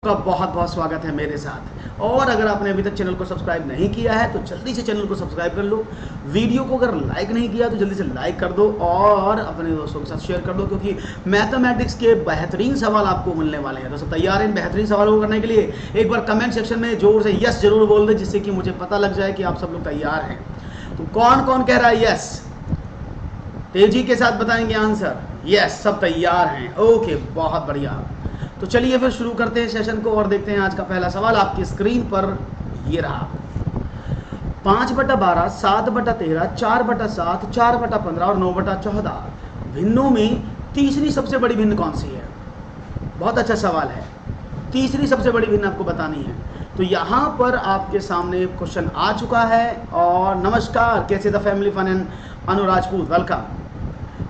का बहुत बहुत स्वागत है मेरे साथ। और अगर आपने अभी तक चैनल को सब्सक्राइब नहीं किया है तो जल्दी से चैनल को सब्सक्राइब कर लो। वीडियो को अगर लाइक नहीं किया तो जल्दी से लाइक कर दो और अपने दोस्तों के साथ शेयर कर दो, क्योंकि मैथमेटिक्स के बेहतरीन सवाल आपको मिलने वाले हैं। तो सब तैयार हैं इन बेहतरीन सवालों को करने के लिए? एक बार कमेंट सेक्शन में जोर से यस जरूर बोल दें, जिससे कि मुझे पता लग जाए कि आप सब लोग तैयार हैं। तो कौन कौन कह रहा है यस? तेजी के साथ बताएंगे आंसर। यस, सब तैयार हैं। ओके, बहुत बढ़िया। तो चलिए फिर शुरू करते हैं सेशन को और देखते हैं आज का पहला सवाल आपकी स्क्रीन पर। ये रहा 5/12, 7/13, 4/7, 4/15 और 9/14 भिन्नों में तीसरी सबसे बड़ी भिन्न कौन सी है? बहुत अच्छा सवाल है। तीसरी सबसे बड़ी भिन्न आपको बतानी है। तो यहाँ पर आपके सामने क्वेश्चन आ चुका है। और नमस्कार, कैसे the family fun and Anu Rajput, welcome.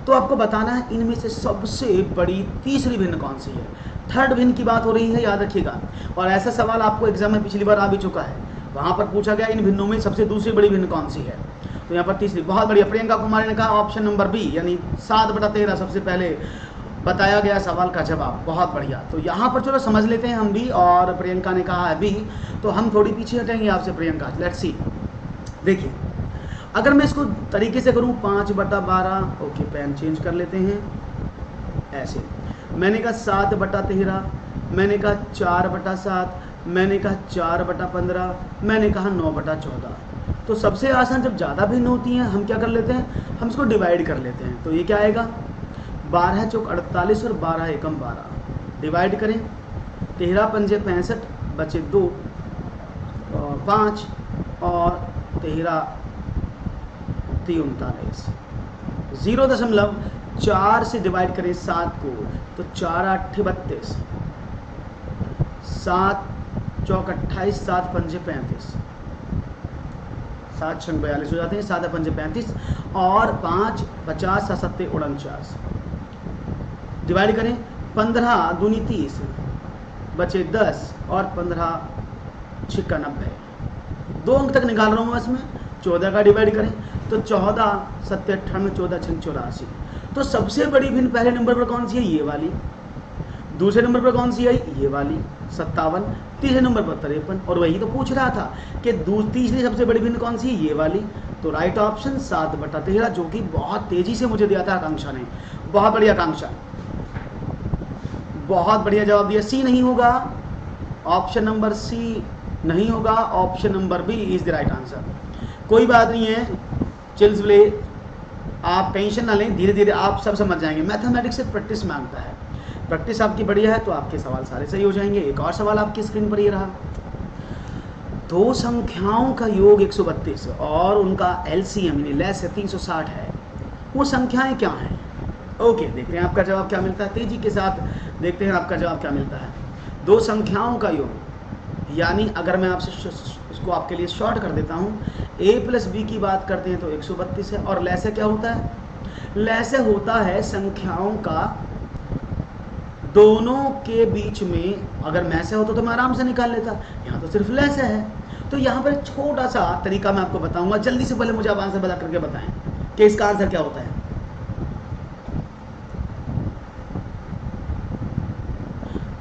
तो आपको बताना है इनमें से सबसे बड़ी तीसरी भिन्न कौन सी है। थर्ड भिन्न की बात हो रही है, याद रखिएगा। और ऐसा सवाल आपको एग्जाम में पिछली बार आ भी चुका है। वहाँ पर पूछा गया इन भिन्नों में सबसे दूसरी बड़ी भिन्न कौन सी है। तो यहाँ पर तीसरी। बहुत बढ़िया, प्रियंका कुमारी ने कहा ऑप्शन नंबर बी, यानी 7/13 सबसे पहले बताया गया सवाल का जवाब। बहुत बढ़िया। तो यहाँ पर चलो समझ लेते हैं हम भी, और प्रियंका ने कहा है बी, तो हम थोड़ी पीछे हटेंगे आपसे प्रियंका। Let's see. देखिए, अगर मैं इसको तरीके से करूँ 5/12, ओके पेन चेंज कर लेते हैं ऐसे। मैंने कहा 7/13, मैंने कहा 4/7, मैंने कहा 4/15, मैंने कहा 9/14। तो सबसे आसान, जब ज़्यादा भिन्न होती हैं हम क्या कर लेते हैं, हम इसको डिवाइड कर लेते हैं। तो ये क्या आएगा, 12 चौक 48 और 12 एकम 12। डिवाइड करें, 13 पंजे 65, बचे 2 5 और 13 39। 0.4 से डिवाइड करें 7 को, तो 4 8 32, 7 चौक 28, 7 पंजे 35, 7 6 42 हो जाते हैं, 7 पंजे 35 और 5 50, 7 7 49। डिवाइड करें, 15 दूनी 30, बचे 10 और 15 6 90। 2 अंक तक निकाल रहा हूँ मैं इसमें। 14 का डिवाइड करें तो 14 7 98, 14 6 84। तो सबसे बड़ी भिन्न पहले नंबर पर कौन सी है, ये वाली। दूसरे नंबर पर कौन सी है, ये वाली 57। तीसरे नंबर पर 53। और वही तो पूछ रहा था कि तीसरी सबसे बड़ी भिन्न कौन सी है, ये वाली। तो राइट ऑप्शन 7/13, जो कि बहुत तेजी से मुझे दिया था आकांक्षा ने। बहुत बढ़िया आकांक्षा, बहुत बढ़िया जवाब दिया। सी नहीं होगा, ऑप्शन नंबर सी नहीं होगा, option number B is the right answer. कोई बात नहीं है, चिल्स ले, आप टेंशन ना लें, धीरे धीरे आप सब समझ जाएंगे। मैथमेटिक्स से प्रैक्टिस मांगता है। प्रैक्टिस आपकी बढ़िया है तो आपके सवाल सारे सही हो जाएंगे। एक और सवाल आपकी स्क्रीन पर ये रहा। दो संख्याओं का योग 132 और उनका एलसीएम यानी लेस है 360 है। वो संख्याएं क्या हैं? ओके, देखते हैं आपका जवाब क्या मिलता है। तेजी के साथ देखते हैं आपका जवाब क्या मिलता है। दो संख्याओं का योग, यानी अगर मैं आपसे इसको आपके लिए शॉर्ट कर देता हूँ, a + b की बात करते हैं तो 132 है। और लैसे क्या होता है? लैसे होता है संख्याओं का दोनों के बीच में। अगर मैसे होता तो मैं आराम से निकाल लेता, यहाँ तो सिर्फ लैसे है। तो यहाँ पर एक छोटा सा तरीका मैं आपको बताऊंगा। जल्दी से पहले मुझे आप आंसर बता करके बताएं कि इसका आंसर क्या होता है।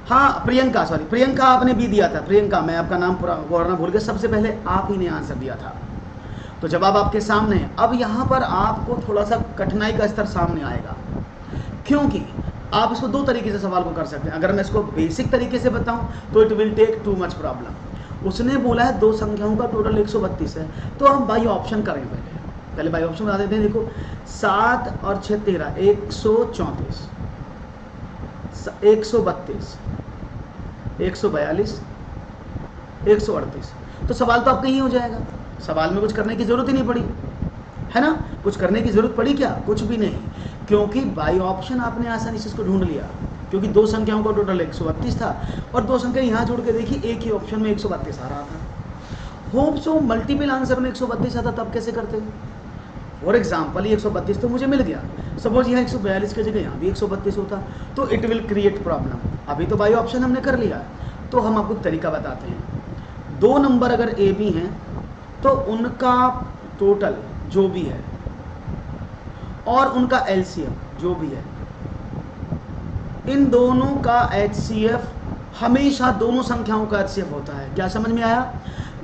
हाँ प्रियंका, सॉरी प्रियंका, आपने भी दिया था। प्रियंका, मैं आपका नाम पूरा बोलना भूल गया। सबसे पहले आप ही ने आंसर दिया था, तो जवाब आपके सामने है। अब यहाँ पर आपको थोड़ा सा कठिनाई का स्तर सामने आएगा, क्योंकि आप इसको दो तरीके से सवाल को कर सकते हैं। अगर मैं इसको बेसिक तरीके से बताऊं तो it will take too much problem. उसने बोला है दो संख्याओं का टोटल 132 है, तो हम बाई ऑप्शन करें। पहले बाई ऑप्शन बता देते हैं। देखो 7 और 6 13, 134, 132, 142, 138। तो सवाल तो आपका ही हो जाएगा। सवाल में कुछ करने की जरूरत ही नहीं पड़ी, है ना। कुछ करने की जरूरत पड़ी क्या? कुछ भी नहीं, क्योंकि बाई ऑप्शन आपने आसानी से इसको ढूंढ लिया। क्योंकि दो संख्याओं का टोटल 132 था और दो संख्या यहाँ जोड़ के देखिए, एक ही ऑप्शन में 132 आ रहा था। होप सो मल्टीपल आंसर में 132 आता, तब कैसे करते? फॉर एग्जाम्पल, ये 132 तो मुझे मिल गया। सपोज यहाँ 142 की जगह यहाँ भी 132 होता, तो इट विल क्रिएट प्रॉब्लम। अभी तो बाई ऑप्शन हमने कर लिया, तो हम आपको तरीका बताते हैं। दो नंबर अगर ए बी हैं तो उनका टोटल जो भी है और उनका एलसीएम जो भी है, इन दोनों का एचसीएफ हमेशा दोनों संख्याओं का HCF होता है। क्या समझ में आया?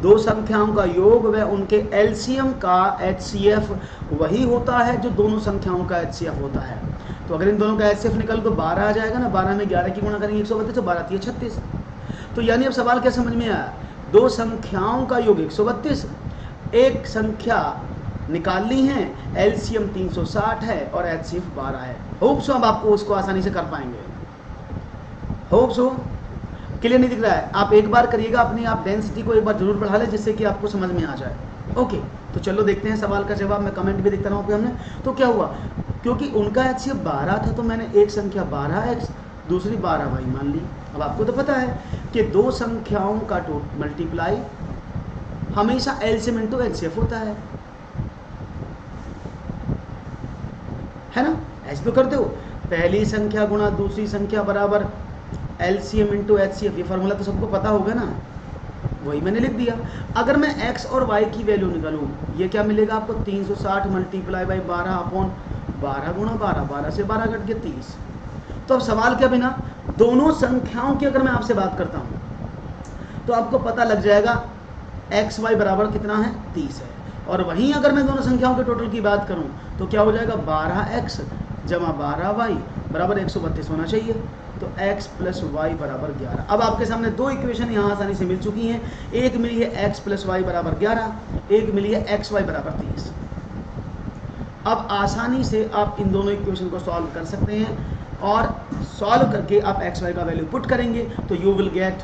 दो संख्याओं का योग व उनके एलसीएम का HCF वही होता है जो दोनों संख्याओं का HCF होता है। तो अगर इन दोनों का HCF निकल तो 12 आ जाएगा ना, 12 में 11 की गुणा करेंगे 132, तो 12 36। तो यानी अब सवाल क्या समझ में आया? दो संख्याओं का योग 132, एक संख्या निकाल ली है, एलसीएम 360 है और HCF 12 है। होप सो अब आपको उसको आसानी से कर पाएंगे। होप सो क्लियर नहीं दिख रहा है? आप एक बार करिएगा, अपनी आप डेंसिटी को एक बार जरूर बढ़ा लें जिससे कि आपको समझ में आ जाए। ओके, तो चलो देखते हैं सवाल का जवाब। मैं कमेंट भी देखता रहा हूँ हमने। तो क्या हुआ, क्योंकि उनका HCF 12 था तो मैंने एक संख्या 12x दूसरी 12y मान ली। अब आपको तो पता है कि दो संख्याओं का मल्टीप्लाई हमेशा एलसीएम इंटू HCF होता है ना? ऐसे तो करते हो, पहली संख्या गुणा दूसरी संख्या बराबर एलसीएम इंटू HCF। ये फार्मूला तो सबको पता होगा ना, वही मैंने लिख दिया। अगर मैं x और y की वैल्यू निकालूं, ये क्या मिलेगा आपको? 360 मल्टीप्लाई बाई 12 अपॉन 12 गुणा 12, 12 से 12 कट के 30। तो अब सवाल क्या बिना दोनों संख्याओं की अगर मैं आपसे बात करता हूं तो आपको पता लग जाएगा एक्स वाई बराबर कितना है? 30 है। और वहीं अगर मैं दोनों संख्याओं के टोटल की बात करूं तो क्या हो जाएगा? 12x जमा 12y बराबर 132 होना चाहिए। तो x प्लस वाई बराबर 11। अब आपके सामने दो इक्वेशन यहाँ आसानी से मिल चुकी हैं। एक मिली है x प्लस वाई बराबर 11, एक मिली है एक्स वाई बराबर 30। अब आसानी से आप इन दोनों इक्वेशन को सॉल्व कर सकते हैं और सॉल्व करके आप एक्स वाई का वैल्यू पुट करेंगे तो यू विल गेट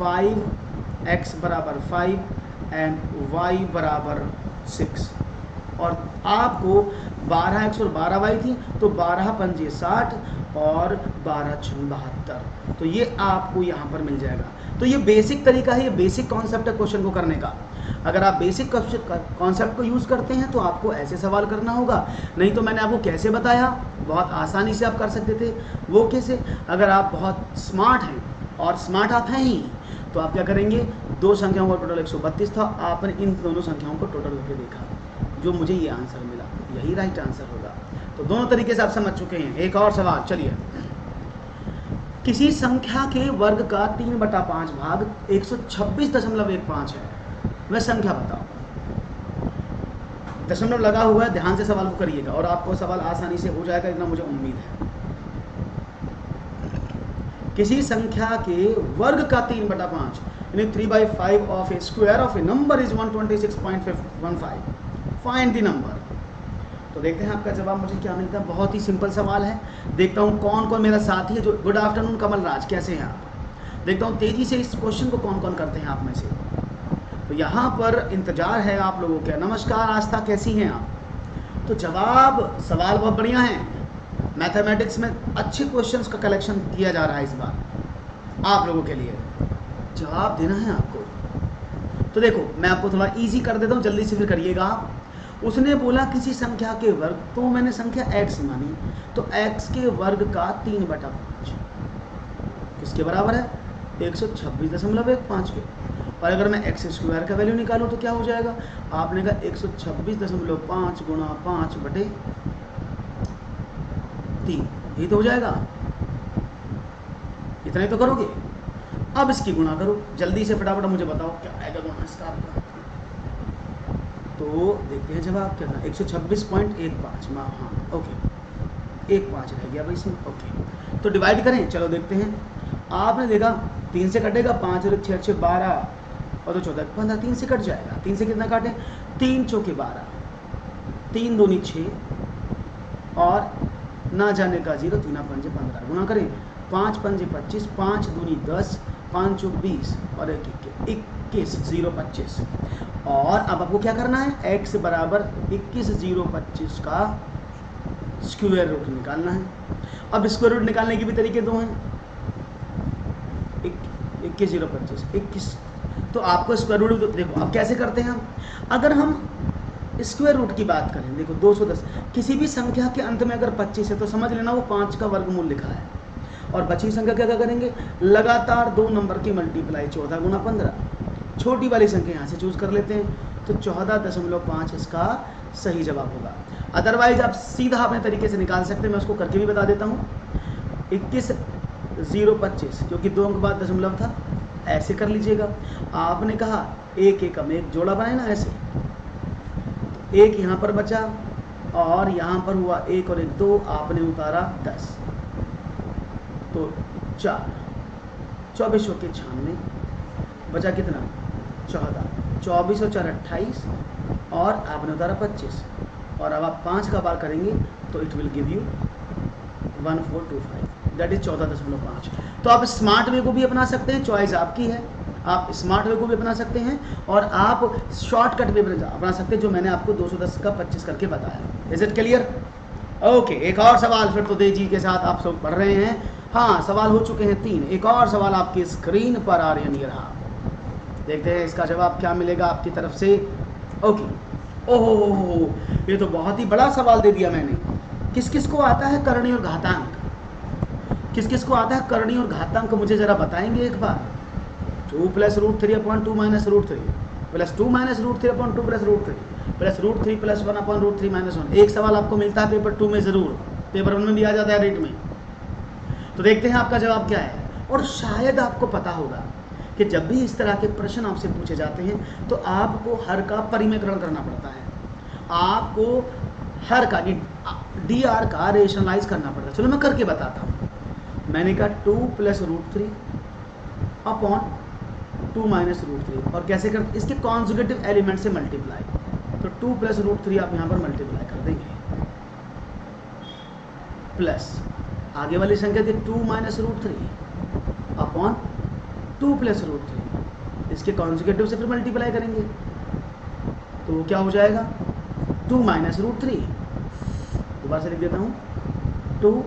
5x बराबर 5 एंड y बराबर 6। और आपको 12x और 12y थी तो 12 पंजे 60 और 12 छंग 72। तो ये आपको यहाँ पर मिल जाएगा। तो ये बेसिक तरीका है, ये बेसिक कॉन्सेप्ट है क्वेश्चन को करने का। अगर आप बेसिक कॉन्सेप्ट को यूज़ करते हैं तो आपको ऐसे सवाल करना होगा। नहीं तो मैंने आपको कैसे बताया, बहुत आसानी से आप कर सकते थे। वो कैसे? अगर आप बहुत स्मार्ट हैं, और स्मार्ट आप हैं ही, तो आप क्या करेंगे? दो संख्याओं का टोटल 132 था, आपने इन दोनों संख्याओं को टोटल करके देखा, जो मुझे ये आंसर मिला, यही राइट आंसर होगा। तो दोनों तरीके से आप समझ चुके हैं। एक और सवाल, चलिए। किसी संख्या के वर्ग का 3/5 भाग 126.15 है, वह संख्या बताओ। दशमलव लगा हुआ है, ध्यान से सवाल को करिएगा और आपको सवाल आसानी से हो जाएगा, इतना मुझे उम्मीद है। किसी संख्या के वर्ग का 3/5 यानी 3/5 of A square of A number is 126.15। Find the number. तो देखते हैं आपका जवाब मुझे क्या मिलता है। बहुत ही सिंपल सवाल है। देखता हूँ कौन कौन मेरा साथी है जो। गुड आफ्टरनून कमल राज, कैसे हैं आप? देखता हूँ तेजी से इस क्वेश्चन को कौन कौन करते हैं आप में से। तो यहाँ पर इंतजार है आप लोगों का। नमस्कार आस्था, कैसी हैं आप? तो जवाब, सवाल बहुत बढ़िया है। मैथमेटिक्स में अच्छे क्वेश्चंस का कलेक्शन किया जा रहा है इस बार आप लोगों के लिए। जवाब देना है आपको। तो देखो मैं आपको थोड़ा इजी कर देता हूँ, जल्दी से फिर करिएगा आप। उसने बोला किसी संख्या के वर्ग, तो मैंने संख्या x मानी, तो x के वर्ग का 3/5 किसके बराबर है? 126.15 के। और अगर मैं x स्क्वायर का वैल्यू निकालूं तो क्या हो जाएगा? आपने कहा 126.5 गुणा 5/3, यही तो हो जाएगा। इतना ही तो करोगे। अब इसकी गुणा करो जल्दी से, फटाफट मुझे बताओ क्या आएगा गुणा इसका आपका। तो देखते हैं जवाब क्या था। 126.15। हाँ ओके, 15 रह गया भाई इसमें। ओके, तो डिवाइड करें, चलो देखते हैं। आपने देखा 3 से कटेगा, 5 और 6 6 12 और 2 14 15, 3 से कट जाएगा। 3 से कितना काटें? 3 चौके 12, 3 दूनी 6 और ना जाने का 0, 3 पंजे 15। गुणा करें, 5 पंजे 25, 5 दूनी 10, 5 चौक 20 और 21, 0 25। और अब आपको क्या करना है? x बराबर 21 0 25 का स्क्वायर रूट निकालना है। अब स्क्वायर रूट निकालने के भी तरीके दो हैं। 21 0 25 21। तो आपको स्क्वायर रूट देखो अब कैसे करते हैं हम। अगर हम स्क्वायर रूट की बात करें, देखो 210, किसी भी संख्या के अंत में अगर 25 है तो समझ लेना वो 5 का वर्गमूल लिखा है। और बची संख्या क्या करेंगे? लगातार 2 नंबर की मल्टीप्लाई, 14 गुणा 15। छोटी वाली संख्या यहाँ से चूज कर लेते हैं, तो 14.5 इसका सही जवाब होगा। अदरवाइज आप सीधा अपने तरीके से निकाल सकते हैं, मैं उसको करके भी बता देता हूँ। 21 0.25 क्योंकि 2 अंक बाद दशमलव था, ऐसे कर लीजिएगा। आपने कहा एक एकम, एक जोड़ा बनाए ना ऐसे, एक यहाँ पर बचा और यहाँ पर हुआ 1 और 1 2, आपने उतारा 10, तो 4, 24 के 96, बचा कितना 14, 24 और 4 28 और आपने उतारा 25, और अब आप 5 का बार करेंगे तो it will give you 1425, that is 14.5। तो आप स्मार्ट वे को भी अपना सकते हैं, चॉइस आपकी है, आप स्मार्ट वे को भी अपना सकते हैं और आप शॉर्टकट वे अपना सकते हैं जो मैंने आपको 210 का 25 करके बताया। Is it clear? ओके, एक और सवाल फिर तो तेजी के साथ आप सब पढ़ रहे हैं। हाँ, सवाल हो चुके हैं 3, एक और सवाल आपकी स्क्रीन पर आ रहा, देखते हैं इसका जवाब क्या मिलेगा आपकी तरफ से। ओके, ओहो, ये तो बहुत ही बड़ा सवाल दे दिया मैंने। किस किस को आता है करणी और घातांक? किस किस को आता है करणी और घातांक, मुझे जरा बताएंगे एक बार। 2 + √3/2 - √3 प्लस 2 - √3/2 प्लस √3 प्लस √3 प्लस 1/√3 - 1। एक सवाल आपको मिलता है पेपर 2 में ज़रूर, पेपर 1 में भी आ जाता है रेट में। तो देखते हैं आपका जवाब क्या है। और शायद आपको पता होगा कि जब भी इस तरह के प्रश्न आपसे पूछे जाते हैं तो आपको हर का परिमेयकरण करना पड़ता है, आपको हर का DR का रेशनलाइज करना पड़ता है। चलो मैं करके बताता हूँ। मैंने कहा 2 + √3/2 - √3, और कैसे कर, इसके कॉन्जुगेटिव एलिमेंट से मल्टीप्लाई। तो 2 + √3 आप यहाँ पर मल्टीप्लाई कर देंगे, प्लस आगे वाली संख्या थी 2 - √3/2 + √3, इसके कॉन्जुगेटिव से फिर मल्टीप्लाई करेंगे तो क्या हो जाएगा 2 - √3। दोबारा से लिख देता हूँ, 2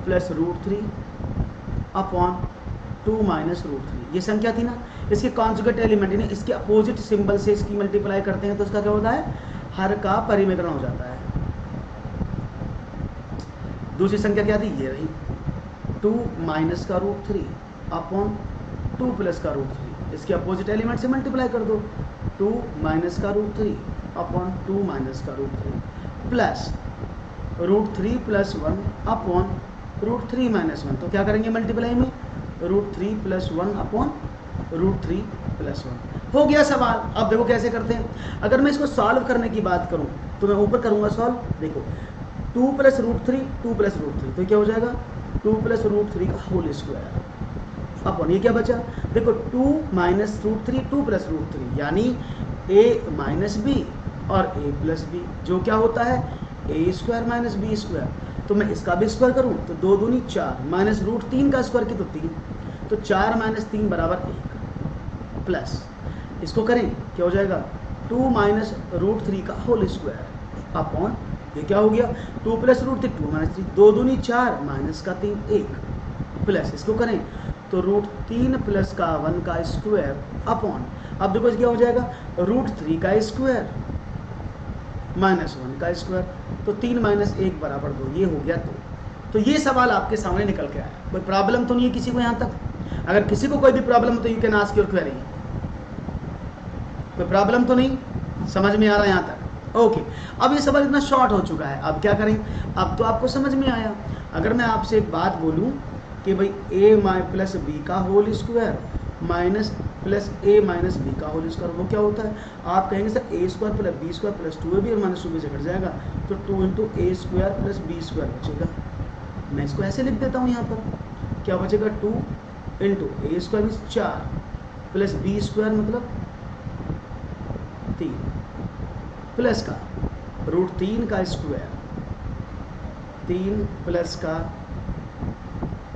+ √3/2 - √3, ये संख्या थी ना, इसके कॉन्जुगेट एलिमेंट यानी इसके अपोजिट सिंबल से इसकी मल्टीप्लाई करते हैं तो इसका क्या होता है, हर का परिमेयकरण हो जाता है। दूसरी संख्या क्या थी, ये रही 2 - √3/2 + √3, इसके अपोजिट एलिमेंट से मल्टीप्लाई कर दो, 2 - √3/2 - √3 प्लस √3 + 1/√3 - 1। तो क्या करेंगे मल्टीप्लाई में, √3 + 1/√3 + 1। हो गया सवाल। अब देखो कैसे करते हैं। अगर मैं इसको सॉल्व करने की बात करूं तो मैं ऊपर करूंगा सॉल्व, देखो 2 + √3 2 + √3, तो क्या हो जाएगा 2 + √3 का होल स्क्वायर अपन, ये क्या बचा, देखो 2 - √3 2 + √3 यानी a - b और a + b, जो क्या होता है a² - b²। तो मैं इसका भी स्क्वायर करूं तो 2 दूनी 4 माइनस √3 का स्क्वायर की तो 3, तो 4 - 3 = 1 प्लस इसको करें क्या हो जाएगा 2 - √3 का होल स्क्वायर अपॉन, ये क्या हो गया 2 + √3 2 - 3, 2 दूनी 4 माइनस का 3 1 प्लस इसको करें तो √3 + का 1 का स्क्वायर अपॉन, अब देखो क्या हो जाएगा √3 का स्क्वायर माइनस 1 का स्क्वायर, तो 3 - 1 = 2, ये हो गया 2। तो ये सवाल आपके सामने निकल के आया। कोई प्रॉब्लम तो नहीं है किसी को यहाँ तक? अगर किसी को कोई भी प्रॉब्लम हो तो you can ask your query. कोई प्रॉब्लम तो नहीं, समझ में आ रहा है यहाँ तक? ओके, अब ये सवाल इतना शॉर्ट हो चुका है, अब क्या करें, अब तो आपको समझ में आया। अगर मैं आपसे एक बात बोलूँ कि भाई a + b का whole square minus plus a - b का होल स्क्वायर, वो क्या होता है, आप कहेंगे सर a² + b² + 2ab और -2b से घट जाएगा तो 2 × a² + b² बचेगा। मैं इसको ऐसे लिख देता हूँ यहाँ पर, क्या बचेगा 2 × a² मीन्स 4 प्लस b² मतलब 3 प्लस का √3 का स्क्वायर 3 प्लस का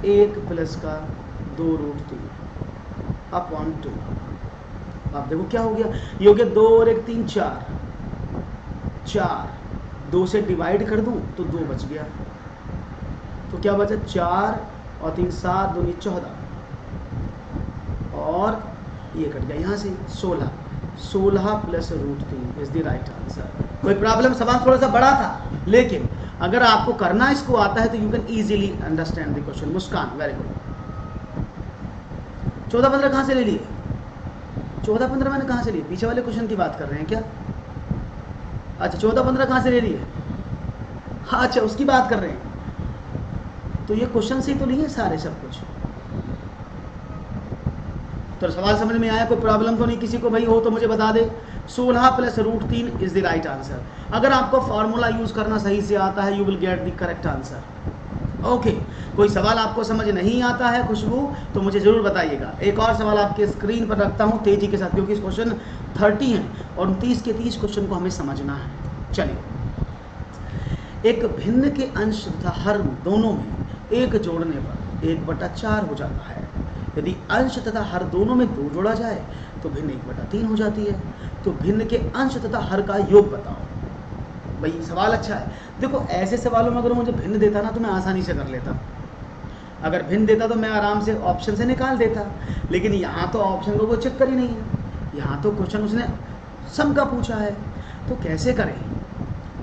1 प्लस का 2√3 अपॉन 2। आप देखो क्या हो गया, ये हो गया 2 और 1 3 4, 2 से डिवाइड कर दूं तो 2 बच गया, तो क्या बचा 4 और 3 7 2 14 और ये कट गया यहाँ से 16 + √3 इज द राइट आंसर। कोई प्रॉब्लम, सवाल थोड़ा सा बड़ा था लेकिन अगर आपको करना इसको आता है तो you can easily understand the question. Muskan very good. 14-15 कहाँ से ले लिए? 14-15 मैंने कहाँ से लिए? पीछे वाले क्वेश्चन की बात कर रहे हैं क्या? अच्छा 14-15 कहाँ से ले लिए? हाँ अच्छा उसकी बात कर रहे हैं। तो ये क्वेश्चन से तो नहीं है सारे सब कुछ। तो सवाल समझ में आया? कोई प्रॉब्लम तो नहीं किसी को? भाई हो तो मुझे बता दे। 16 plus root 3 is the right answer. अगर आपको फॉर्मूला यूज करना सही से आता है, you will get the correct answer. Okay, कोई सवाल आपको समझ नहीं आता है खुशबू, तो मुझे जरूर बताइएगा। एक और सवाल आपके स्क्रीन पर रखता हूँ तेजी के साथ, क्योंकि क्वेश्चन 30 है और 30 के 30 क्वेश्चन को हमें समझना है। चलिए, एक भिन्न के अंश तथा हर दोनों में एक जोड़ने पर 1/4 हो जाता है। यदि अंश तथा हर दोनों में 2 जोड़ा जाए तो भिन्न 1/3 हो जाती है। तो भिन्न के अंश तथा हर का योग बताओ। भाई सवाल अच्छा है। देखो, ऐसे सवालों में अगर मुझे भिन्न देता ना तो मैं आसानी से कर लेता। अगर भिन्न देता तो मैं आराम से ऑप्शन से निकाल देता, लेकिन यहाँ तो ऑप्शन को कोई चक्कर ही नहीं है। यहाँ तो क्वेश्चन उसने सम का पूछा है, तो कैसे करें,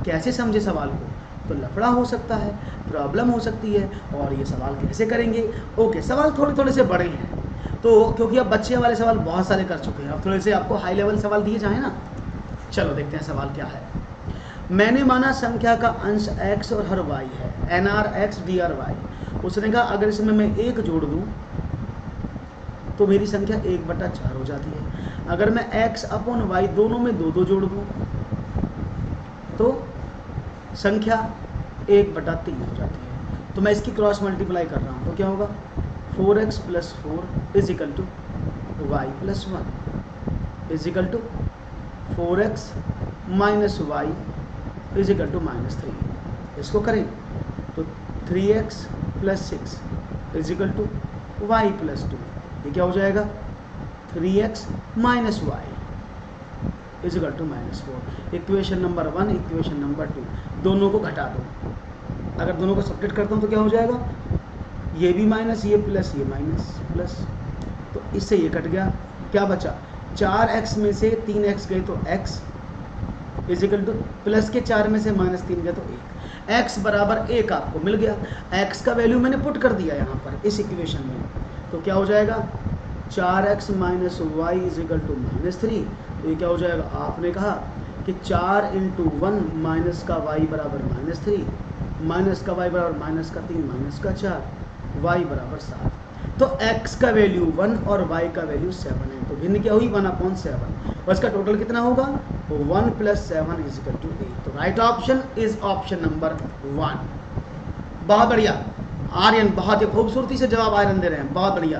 कैसे समझे सवाल को? तो लफड़ा हो सकता है, प्रॉब्लम हो सकती है, और ये सवाल कैसे करेंगे? ओके, सवाल थोड़े थोड़े से बड़े हैं, तो क्योंकि अब बच्चे वाले सवाल बहुत सारे कर चुके हैं, अब थोड़े से आपको हाई लेवल सवाल दिए जाए ना। चलो देखते हैं सवाल क्या है। मैंने माना संख्या का अंश x और हर y है, nr(x) dr(y). उसने कहा अगर इसमें मैं 1 जोड़ दूं तो मेरी संख्या 1/4 हो जाती है। अगर मैं x अपॉन y दोनों में 2 जोड़ दूं तो संख्या 1/3 हो जाती है। तो मैं इसकी क्रॉस मल्टीप्लाई कर रहा हूँ तो क्या होगा? 4x + 4 is equal to y + 1 is equal to 4x - y is equal to -3। इसको करें तो 3x + 6 is equal to y + 2। ये क्या हो जाएगा? 3x - y is equal to -4। Equation number 1, equation number 2, दोनों को घटा दो। अगर दोनों को सब्ट्रैक्ट करता हूँ तो क्या हो जाएगा? ये भी माइनस, ये प्लस, ये माइनस प्लस, तो इससे ये कट गया। क्या बचा? 4x में से 3x गए तो x is equal two plus के 4 में से -3 गए तो 1। x बराबर 1 आपको मिल गया। x का वैल्यू मैंने पुट कर दिया यहाँ पर इस इक्वेशन में, तो क्या हो जाएगा? 4x - y is equal to -3। तो ये क्या हो जाएगा? आपने कहा कि 4 × 1 माइनस का y बराबर -3, माइनस का y बराबर -3, माइनस का 4, y बराबर 7। तो x का वैल्यू 1 और y का वैल्यू 7 है। तो भिन्न क्या हुई? 1/7। और इसका टोटल कितना होगा? 1 + 7 इज इक्वल टू 8। तो right option is option number 1। बहुत बढ़िया आर्यन, बहुत ही खूबसूरती से जवाब आर्यन दे रहे हैं, बहुत बढ़िया।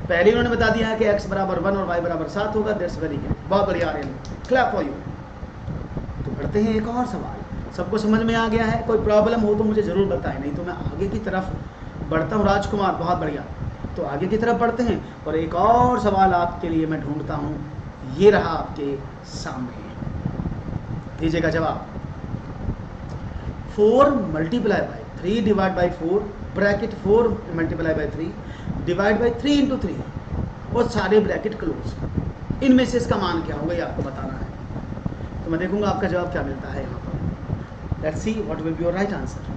पहले उन्होंने बता दिया है कि x बराबर 1 और y बराबर 7 होगा। दैट्स वेरी गुड, बहुत बढ़िया आर्यन, क्लैप फॉर यू। तो बढ़ते हैं एक और सवाल। सबको समझ में आ गया है? कोई प्रॉब्लम हो तो मुझे ज़रूर बताएं, नहीं तो मैं आगे की तरफ बढ़ता हूँ। राजकुमार, बहुत बढ़िया। तो आगे की तरफ बढ़ते हैं और एक और सवाल आपके लिए मैं ढूंढता हूँ। ये रहा आपके सामने, दीजिएगा जवाब। 4 × 3 divide by 4 bracket 4 × 3 divide by 3 × 3 और सारे ब्रैकेट क्लोज। इनमें से इसका मान क्या होगा ये आपको बताना है। तो मैं देखूंगा आपका जवाब क्या मिलता है यहाँ पर। Let's see what will be your right answer.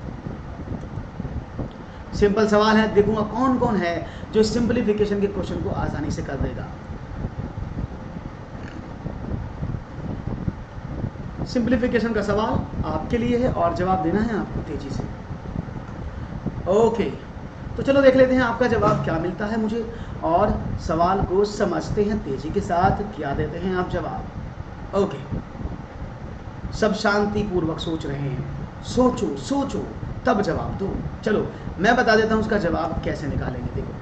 Simple सवाल है, देखूंगा कौन कौन है जो सिंपलीफिकेशन के क्वेश्चन को आसानी से कर देगा। सिंपलीफिकेशन का सवाल आपके लिए है और जवाब देना है आपको तेजी से। ओके, तो चलो देख लेते हैं आपका जवाब क्या मिलता है मुझे, और सवाल को समझते हैं तेजी के साथ। क्या देते हैं आप जवाब? ओके, सब शांति पूर्वक सोच रहे हैं। सोचो सोचो तब जवाब दो। चलो मैं बता देता हूँ उसका जवाब कैसे निकालेंगे। देखो,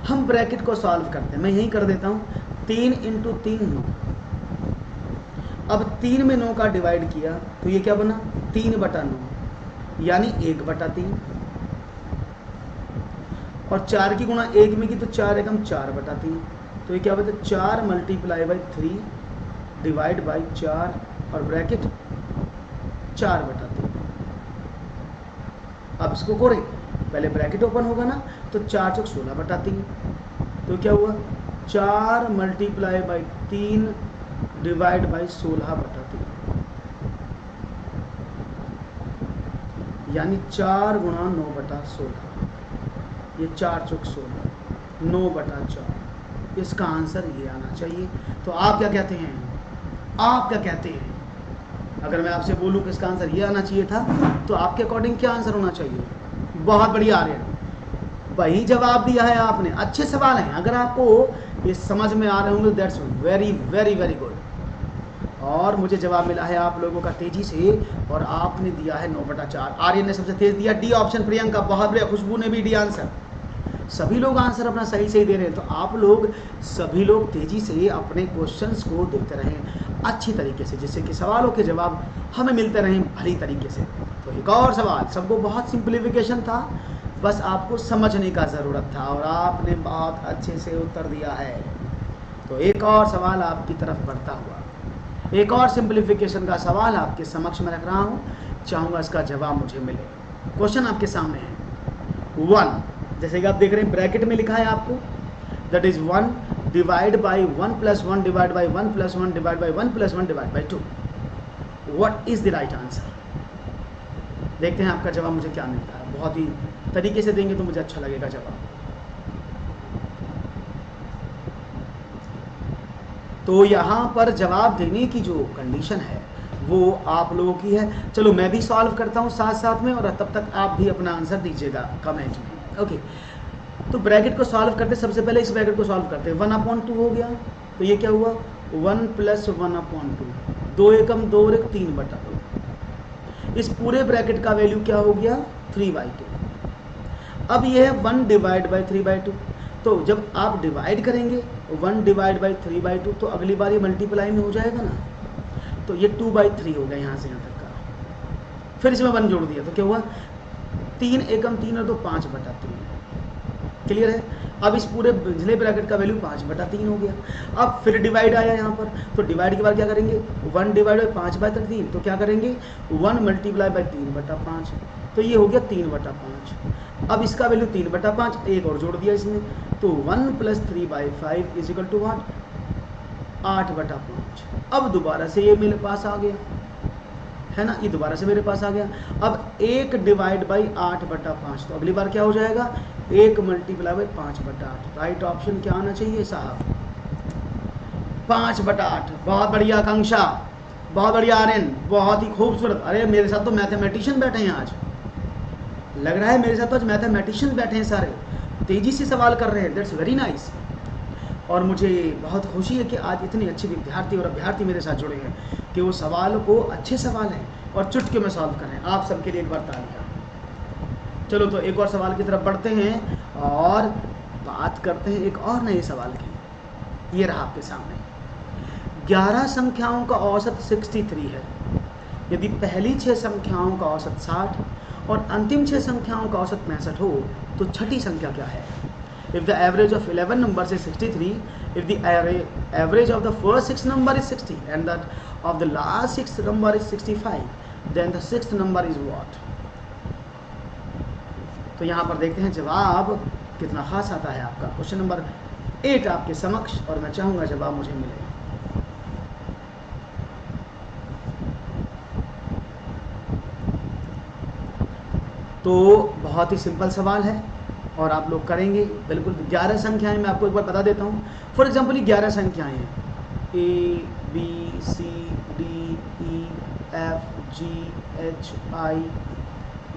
हम ब्रैकेट को सॉल्व करते हैं। मैं यही कर देता हूँ। 3 × 3 9। अब 3 में 9 का डिवाइड किया तो ये क्या बना? 3/9 यानी 1/3। और 4 की गुणा 1 में की तो 4 एकम 4/3। तो ये क्या बता? 4 × 3 डिवाइड बाई 4 और ब्रैकेट 4/3। अब इसको करें, पहले ब्रैकेट ओपन होगा ना, तो 4 × 16/3। तो क्या हुआ? 4 × 3 डिवाइड बाई 16/3 यानी 4 × 9/16। ये 4 × 16 9/4। इसका आंसर ये आना चाहिए। तो आप क्या कहते हैं? आप क्या कहते हैं? अगर मैं आपसे बोलूं कि इसका आंसर ये आना चाहिए था, तो आपके अकॉर्डिंग क्या आंसर होना चाहिए? बहुत बढ़िया आ रहे हैं, वही जवाब दिया है आपने। अच्छे सवाल हैं, अगर आपको ये समझ में आ रहे होंगे that's very very very good. और मुझे जवाब मिला है आप लोगों का तेजी से, और आपने दिया है 9/4। आर्यन ने सबसे तेज दिया डी ऑप्शन, प्रियंका बहुत बढ़िया, खुशबू ने भी डी आंसर। सभी लोग आंसर अपना सही सही दे रहे हैं। तो आप लोग सभी लोग तेजी से अपने क्वेश्चंस को देते रहें अच्छी तरीके से, जिससे कि सवालों के जवाब हमें मिलते रहें भली तरीके से। तो एक और सवाल, सबको बहुत सिंप्लीफिकेशन था, बस आपको समझने का ज़रूरत था और आपने बहुत अच्छे से उत्तर दिया है। तो एक और सवाल आपकी तरफ बढ़ता हुआ, एक और सिंप्लीफिकेशन का सवाल आपके समक्ष में रख रहा हूँ, चाहूँगा इसका जवाब मुझे मिले। क्वेश्चन आपके सामने है 1, जैसे कि आप देख रहे हैं ब्रैकेट में लिखा है आपको, that is 1 divide by 1 plus 1 divide by 1 plus 1 divide by 1 plus 1 divide by 2। What is the right answer? देखते हैं आपका जवाब मुझे क्या मिलता है। बहुत ही तरीके से देंगे तो मुझे अच्छा लगेगा जवाब। तो यहाँ पर जवाब देने की जो कंडीशन है वो आप लोगों की है। चलो मैं भी सॉल्व करता हूँ साथ साथ में, और तब तक आप भी अपना आंसर दीजिएगा कमेंट में। ओके, तो ब्रैकेट को सॉल्व करते सबसे पहले इस ब्रैकेट को सॉल्व करते हैं। 1/2 हो गया, तो ये क्या हुआ 1 प्लस 1/2, 2 एकम 2 और 1 3/2। इस पूरे ब्रैकेट का वैल्यू क्या हो गया 3/2। अब ये है 1 डिवाइड बाई 3/2। तो जब आप डिवाइड करेंगे 1 डिवाइड बाई 3/2 तो अगली बार ये मल्टीप्लाई में हो जाएगा ना, तो ये 2/3 हो गया यहाँ से यहाँ तक का। फिर इसमें 1 जोड़ दिया तो क्या हुआ 3 एकम 3 और 2 5/3। क्लियर है? अब इस पूरे पिछले ब्रैकेट का वैल्यू 5/3 हो गया। अब फिर डिवाइड आया यहाँ पर, तो डिवाइड के बाद क्या करेंगे 1 डिवाइड बाई 5/3, तो क्या करेंगे 1 मल्टीप्लाई बाई 3/5, तो ये हो गया 3/5। अब इसका वैल्यू 3/5, एक और जोड़ दिया इसमें, तो 1 plus 3/5 is equal to what 8/5। अब दोबारा से ये मेरे पास आ गया है ना, ये दोबारा से मेरे पास आ गया। अब 1 डिवाइड बाई 8/5, तो अगली बार क्या हो जाएगा 1 मल्टीप्लाई बाई 5/8। राइट ऑप्शन क्या आना चाहिए साहब 5/8। बहुत बढ़िया आकांक्षा, बहुत बढ़िया आर्यन, बहुत ही खूबसूरत। अरे मेरे साथ तो मैथमेटिशियन बैठे हैं आज, लग रहा है मेरे साथ तो आज मैथमेटिशियन बैठे हैं, सारे तेजी से सवाल कर रहे हैं। That's very nice. और मुझे बहुत खुशी है कि आज इतने अच्छे विद्यार्थी और अभ्यर्थी मेरे साथ जुड़े हैं कि वो सवालों को अच्छे सवाल हैं और चुटकी में सॉल्व कर रहे हैं। आप सबके लिए एक बार तालियां। चलो तो एक और सवाल की तरफ बढ़ते हैं और बात करते हैं एक और नए सवाल की। ये रहा आपके सामने, 11 संख्याओं का औसत 63 है। यदि पहली 6 संख्याओं का औसत 60 और अंतिम 6 संख्याओं का औसत 65 हो तो छठी संख्या क्या है? If the average of 11 numbers is 63, if the average of the first 6 number is 60 and that of the last 6 number is 65, then the 6th number is what? तो यहाँ पर देखते हैं जवाब कितना खास आता है आपका। क्वेश्चन नंबर 8 आपके समक्ष, और मैं चाहूँगा जवाब मुझे मिले। तो बहुत ही सिंपल सवाल है और आप लोग करेंगे बिल्कुल। 11 संख्याएं मैं आपको एक बार बता देता हूँ। फॉर एग्जाम्पल ये 11 संख्याएं हैं ABCDEFGHI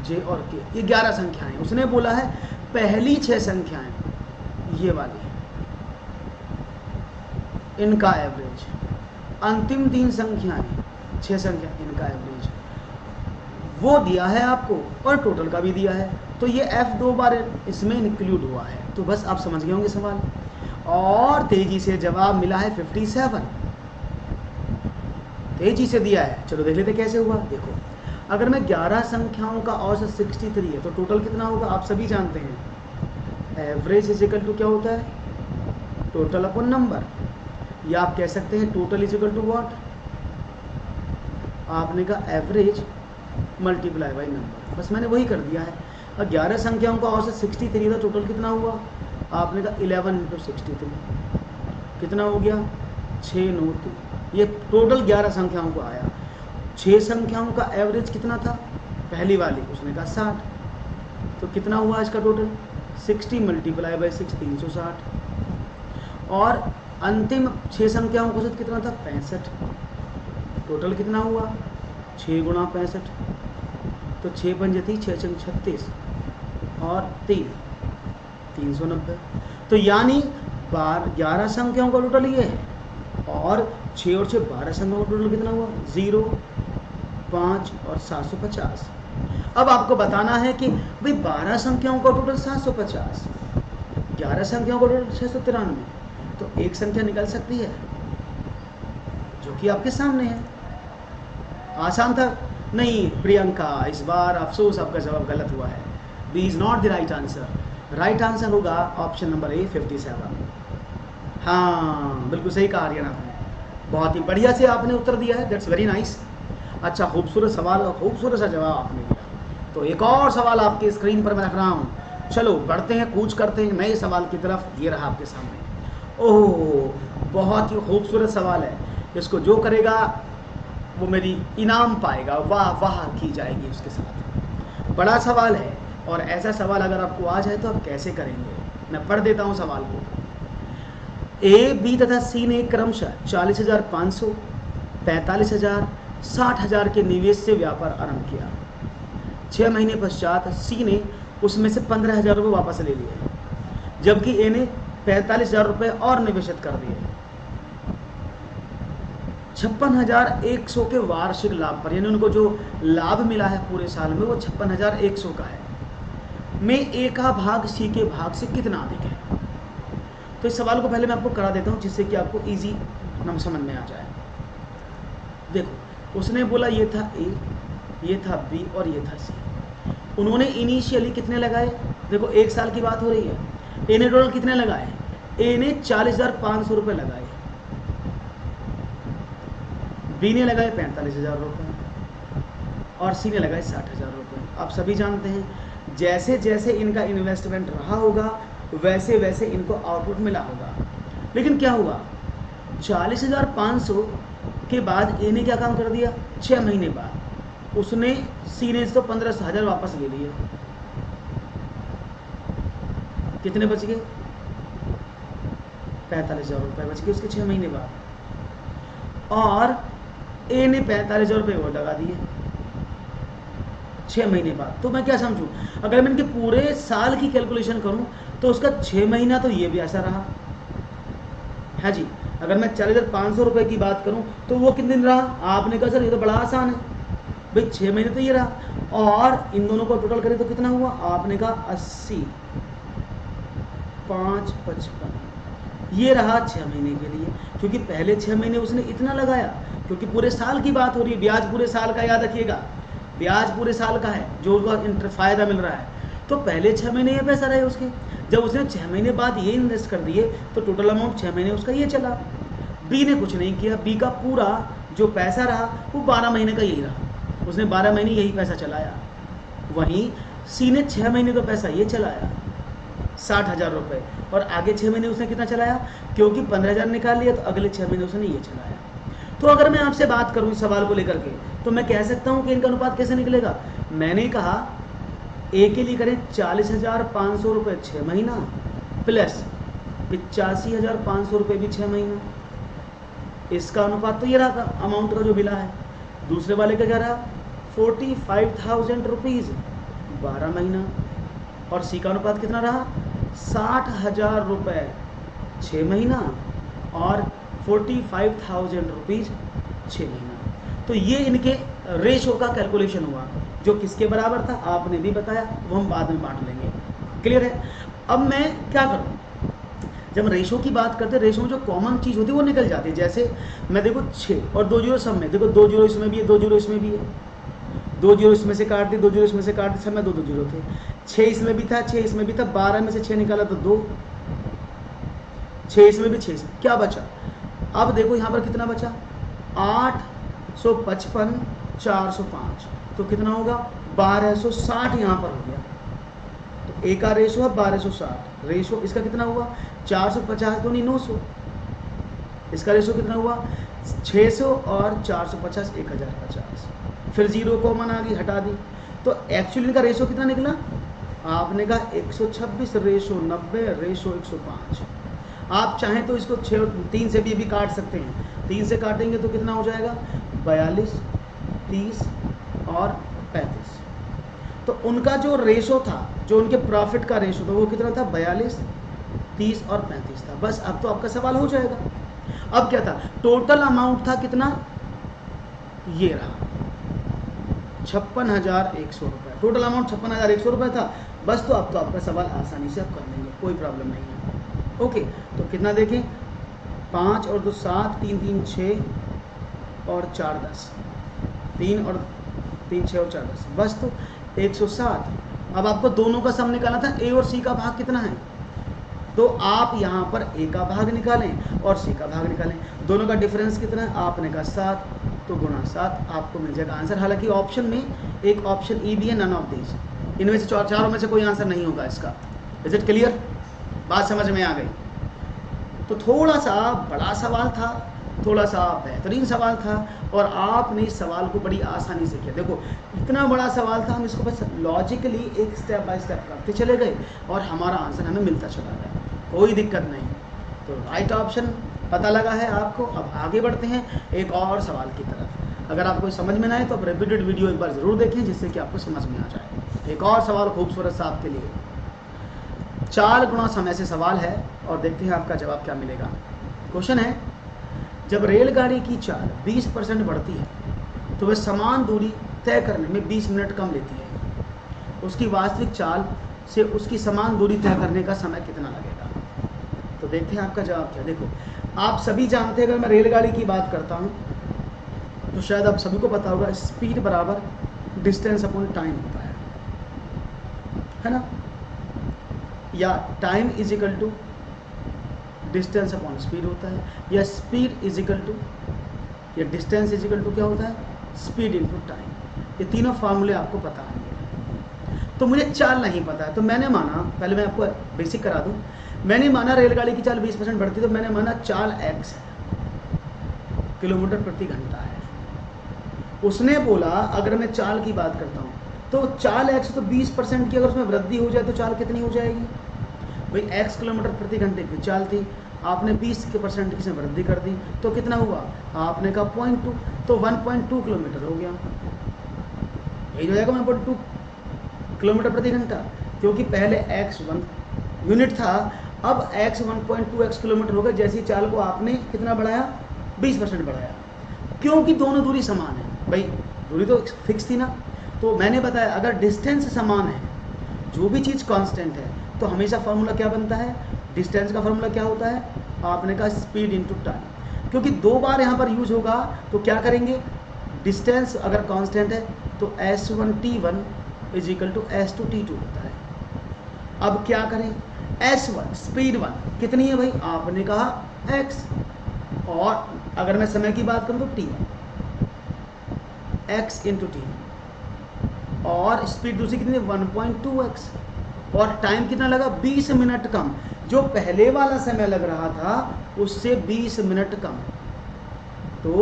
J और K, ये 11 संख्याएं हैं। उसने बोला है पहली 6 संख्याएं ये वाली, इनका एवरेज, अंतिम 3 संख्याएं 6 संख्या इनका एवरेज वो दिया है आपको, और टोटल का भी दिया है। तो ये F 2 बार इसमें इंक्लूड हुआ है। तो बस आप समझ गए होंगे सवाल। और तेजी से जवाब मिला है 57, तेजी से दिया है। चलो देख लेते कैसे हुआ। देखो, अगर मैं 11 संख्याओं का औसत 63 है तो टोटल कितना होगा आप सभी जानते हैं। एवरेज इज इक्वल टू क्या होता है टोटल अपॉन नंबर, या आप कह सकते हैं total is equal to what, आपने कहा एवरेज मल्टीप्लाई बाई नंबर। बस मैंने वही कर दिया है। और 11 संख्याओं का औसत 63 था, टोटल कितना हुआ आपने कहा 11 × 63 कितना हो गया 693। ये टोटल 11 संख्याओं को आया। 6 संख्याओं का एवरेज कितना था पहली वाली, उसने कहा 60, तो कितना हुआ इसका टोटल 60 मल्टीप्लाई बाई 6 360। और अंतिम 6 संख्याओं का औसत कितना था 65, टोटल कितना हुआ 6 × 65, तो 6 × 5 = 36 और 3 390। तो यानी 11 संख्याओं का टोटल ये है, और 6 और 6 12 संख्याओं का टोटल कितना हुआ? 0, 5 और 750। अब आपको बताना है कि भाई 12 संख्याओं का टोटल 750, 11 संख्याओं का टोटल 693, तो एक संख्या निकल सकती है जो कि आपके सामने है। आसान था? नहीं प्रियंका, इस बार अफसोस आपका जवाब गलत हुआ है। B is not the right answer. Right answer होगा ऑप्शन नंबर ए 57। हाँ बिल्कुल सही कहा आर्यन आपने, बहुत ही बढ़िया से आपने उत्तर दिया है, दैट्स वेरी नाइस। अच्छा खूबसूरत सवाल और खूबसूरत सा जवाब आपने दिया। तो एक और सवाल आपके स्क्रीन पर मैं रख रहा हूँ, चलो बढ़ते हैं, कूच करते हैं नए सवाल की तरफ। ये रहा आपके सामने। ओह बहुत ही खूबसूरत सवाल है, इसको जो करेगा वो मेरी इनाम पाएगा, वाह वाह की जाएगी उसके साथ। बड़ा सवाल है, और ऐसा सवाल अगर आपको आ जाए तो आप कैसे करेंगे? मैं पढ़ देता हूँ सवाल को। ए, बी तथा सी ने क्रमशः 40,500, 45,000, 60,000 के निवेश से व्यापार आरंभ किया। 6 महीने पश्चात सी ने उसमें से 15,000 रुपये वापस ले लिए, जबकि ए ने 45,000 रुपये और निवेशित कर दिए। 56,100 के वार्षिक लाभ पर, यानी उनको जो लाभ मिला है पूरे साल में वो 56,100 का है, में ए का भाग सी के भाग से कितना अधिक है? तो इस सवाल को पहले मैं आपको करा देता हूँ जिससे कि आपको इजी नम समझ में आ जाए। देखो उसने बोला ये था ए, ये था बी और ये था सी। उन्होंने इनिशियली कितने लगाए? देखो एक साल की बात हो रही है। ए ने टोटल कितने लगाए? ए ने 40,500 रुपये लगाए, बी ने लगाए 45,000 रुपये और सी ने लगाए 60,000 रुपये। आप सभी जानते हैं जैसे जैसे इनका इन्वेस्टमेंट रहा होगा वैसे वैसे इनको आउटपुट मिला होगा। लेकिन क्या हुआ, 40,500 के बाद ए ने क्या काम कर दिया? 6 महीने बाद उसने सी ने तो 15,000 वापस ले लिए। कितने बच गए? 45,000 रुपये बच गए उसके 6 महीने बाद, और ए ने 45,000 रुपये और लगा दिए 6 महीने बाद। तो मैं क्या समझूं, अगर मैं इनके पूरे साल की कैलकुलेशन करूं तो उसका 6 महीना तो ये भी ऐसा रहा है जी। अगर मैं 40,500 रुपये की बात करूं तो वो कितने दिन रहा? आपने कहा सर ये तो बड़ा आसान है भाई, 6 महीने तो ये रहा, और इन दोनों को टोटल करें तो कितना हुआ? आपने कहा 80, 5, 55, ये रहा 6 महीने के लिए, क्योंकि पहले 6 महीने उसने इतना लगाया, क्योंकि पूरे साल की बात हो रही है, ब्याज पूरे साल का, याद रखिएगा ब्याज पूरे साल का है जो उसका फायदा मिल रहा है। तो पहले 6 महीने ये पैसा रहे उसके, जब उसने 6 महीने बाद ये इन्वेस्ट कर दिए तो टोटल अमाउंट 6 महीने उसका ये चला। बी ने कुछ नहीं किया, बी का पूरा जो पैसा रहा वो 12 महीने का यही रहा, उसने 12 महीने यही पैसा चलाया। वहीं सी ने 6 महीने का पैसा ये चलाया 60,000 रुपये, और आगे 6 महीने उसने कितना चलाया? क्योंकि 15,000 निकाल लिया तो अगले 6 महीने उसने ये चलाया। तो अगर मैं आपसे बात करूं इस सवाल को लेकर के तो मैं कह सकता हूं कि इनका अनुपात कैसे निकलेगा? मैंने कहा ए के लिए करें 40,500 रुपये 6 महीना प्लस 85,500 रुपये भी 6 महीना, इसका अनुपात तो ये रहा था अमाउंट का जो मिला है। दूसरे वाले का क्या रहा? 45,000 रुपीज़ 12 महीना, और सी का अनुपात कितना रहा? 60,000 रुपये 6 महीना और 45,000 रुपीज़ 6 महीना। तो ये इनके रेशो का कैलकुलेशन हुआ, जो किसके बराबर था आपने भी बताया, वो हम बाद में बांट लेंगे। क्लियर है? अब मैं क्या करूं, जब रेशो की बात करते हैं, रेशो में जो कॉमन चीज़ होती है वो निकल जाती है। जैसे मैं देखो 6 और 2 जीरो सब में, देखो 2 जीरो इसमें भी है, 2 जीरो इसमें भी है, 2 जीरो इसमें से काट दी, 2 जीरो इसमें से काट दी, सब में 2 जीरो थे। 6 इसमें भी था, 6 इसमें भी था, 12 में से 6 निकाला तो 2, 6 इसमें भी, 6 इसमें, क्या बचा? अब देखो यहाँ पर कितना बचा? 855, 405, तो कितना होगा? 1260 यहाँ पर हो गया। तो ए का रेशो है 1260, रेशो इसका कितना हुआ? 450 दूनी 900, इसका रेशो कितना हुआ? 600 और 450 1050, फिर जीरो कॉमन आ गई, हटा दी। तो एक्चुअली इनका रेशो कितना निकला? आपने कहा 126 रेशो 90 रेशो 105। आप चाहें तो इसको 3 से भी काट सकते हैं, 3 से काटेंगे तो कितना हो जाएगा? 42, 30 और 35। तो उनका जो रेशो था, जो उनके प्रॉफिट का रेशो था, वो कितना था? 42, 30 और 35 था। बस अब तो आपका सवाल हो जाएगा। अब क्या था? टोटल अमाउंट था कितना? ये रहा 56,100 रुपये। टोटल अमाउंट 56,100 रुपये था। बस तो अब तो आपका सवाल आसानी से आप कर लेंगे, कोई प्रॉब्लम नहीं है। ओके, तो कितना देखें? 5 और 2 7, 3 3 6 और 4 10, 3 और 3 6 और 4 10, बस तो 107। अब आपको दोनों का सम निकालना था, ए और सी का भाग कितना है, तो आप यहाँ पर ए का भाग निकालें और सी का भाग निकालें। दोनों का डिफरेंस कितना है? आपने कहा 7, तो गुणा 7 आपको मिल जाएगा आंसर। हालांकि ऑप्शन में एक ऑप्शन ई भी है, नन ऑफ दीज, इनमें से चारों में से कोई आंसर नहीं होगा इसका। Is it clear? बात समझ में आ गई? तो थोड़ा सा बड़ा सवाल था, थोड़ा सा बेहतरीन सवाल था, और आपने इस सवाल को बड़ी आसानी से किया। देखो इतना बड़ा सवाल था, हम इसको बस लॉजिकली एक स्टेप बाय स्टेप करते चले गए और हमारा आंसर हमें मिलता चला गया, कोई दिक्कत नहीं। तो राइट ऑप्शन पता लगा है आपको। अब आगे बढ़ते हैं एक और सवाल की तरफ। अगर आपको समझ में ना आए तो आप रिपीटेड वीडियो एक बार ज़रूर देखें, जिससे कि आपको समझ में आ जाए। एक और सवाल खूबसूरत सा आपके लिए, चाल गुणा समय से सवाल है, और देखते हैं आपका जवाब क्या मिलेगा। क्वेश्चन है, जब रेलगाड़ी की चाल 20% बढ़ती है तो वह समान दूरी तय करने में 20 मिनट कम लेती है। उसकी वास्तविक चाल से उसकी समान दूरी तय करने का समय कितना लगेगा? तो देखते हैं आपका जवाब क्या। देखो आप सभी जानते हैं, अगर मैं रेलगाड़ी की बात करता हूँ तो शायद आप सभी को पता होगा, स्पीड बराबर डिस्टेंस अपॉन टाइम होता है ना, या time is equal to distance upon speed होता है, या स्पीड इज इक्वल टू, या डिस्टेंस इज इक्वल टू क्या होता है? Speed into time. ये तीनों फार्मूले आपको पता होंगे। तो मुझे चाल नहीं पता है, तो मैंने माना, पहले मैं आपको बेसिक करा दूं, मैंने माना रेलगाड़ी की चाल 20% बढ़ती, तो मैंने माना चाल x है, किलोमीटर प्रति घंटा है। उसने बोला अगर मैं चाल की बात करता हूँ तो चाल x तो 20% की अगर उसमें वृद्धि हो जाए तो चाल कितनी हो जाएगी? भाई x किलोमीटर प्रति घंटे की चाल थी, आपने 20% की से वृद्धि कर दी तो कितना हुआ? आपने कहा 0.2, तो 1.2 किलोमीटर हो गया। यही हो जाएगा 1.2 किलोमीटर प्रति घंटा, क्योंकि पहले x 1 यूनिट था, अब x 1.2x किलोमीटर हो गया। जैसी चाल को आपने कितना बढ़ाया? 20% बढ़ाया, क्योंकि दोनों दूरी समान है। भाई दूरी तो फिक्स थी ना, तो मैंने बताया अगर डिस्टेंस समान है, जो भी चीज़ कांस्टेंट है, तो हमेशा फार्मूला क्या बनता है? डिस्टेंस का फार्मूला क्या होता है? आपने कहा स्पीड इनटू टाइम। क्योंकि 2 बार यहाँ पर यूज होगा, तो क्या करेंगे? डिस्टेंस अगर कांस्टेंट है तो s1 t1 is equal to s2 t2 होता है। अब क्या करें? s1 स्पीड 1 कितनी है भाई? आपने कहा x, और अगर मैं समय की बात करूँ तो t1 x इंटू टी, और स्पीड दूसरी कितनी? 1.2x, और टाइम कितना लगा? 20 मिनट कम। जो पहले वाला समय लग रहा था उससे 20 मिनट कम, तो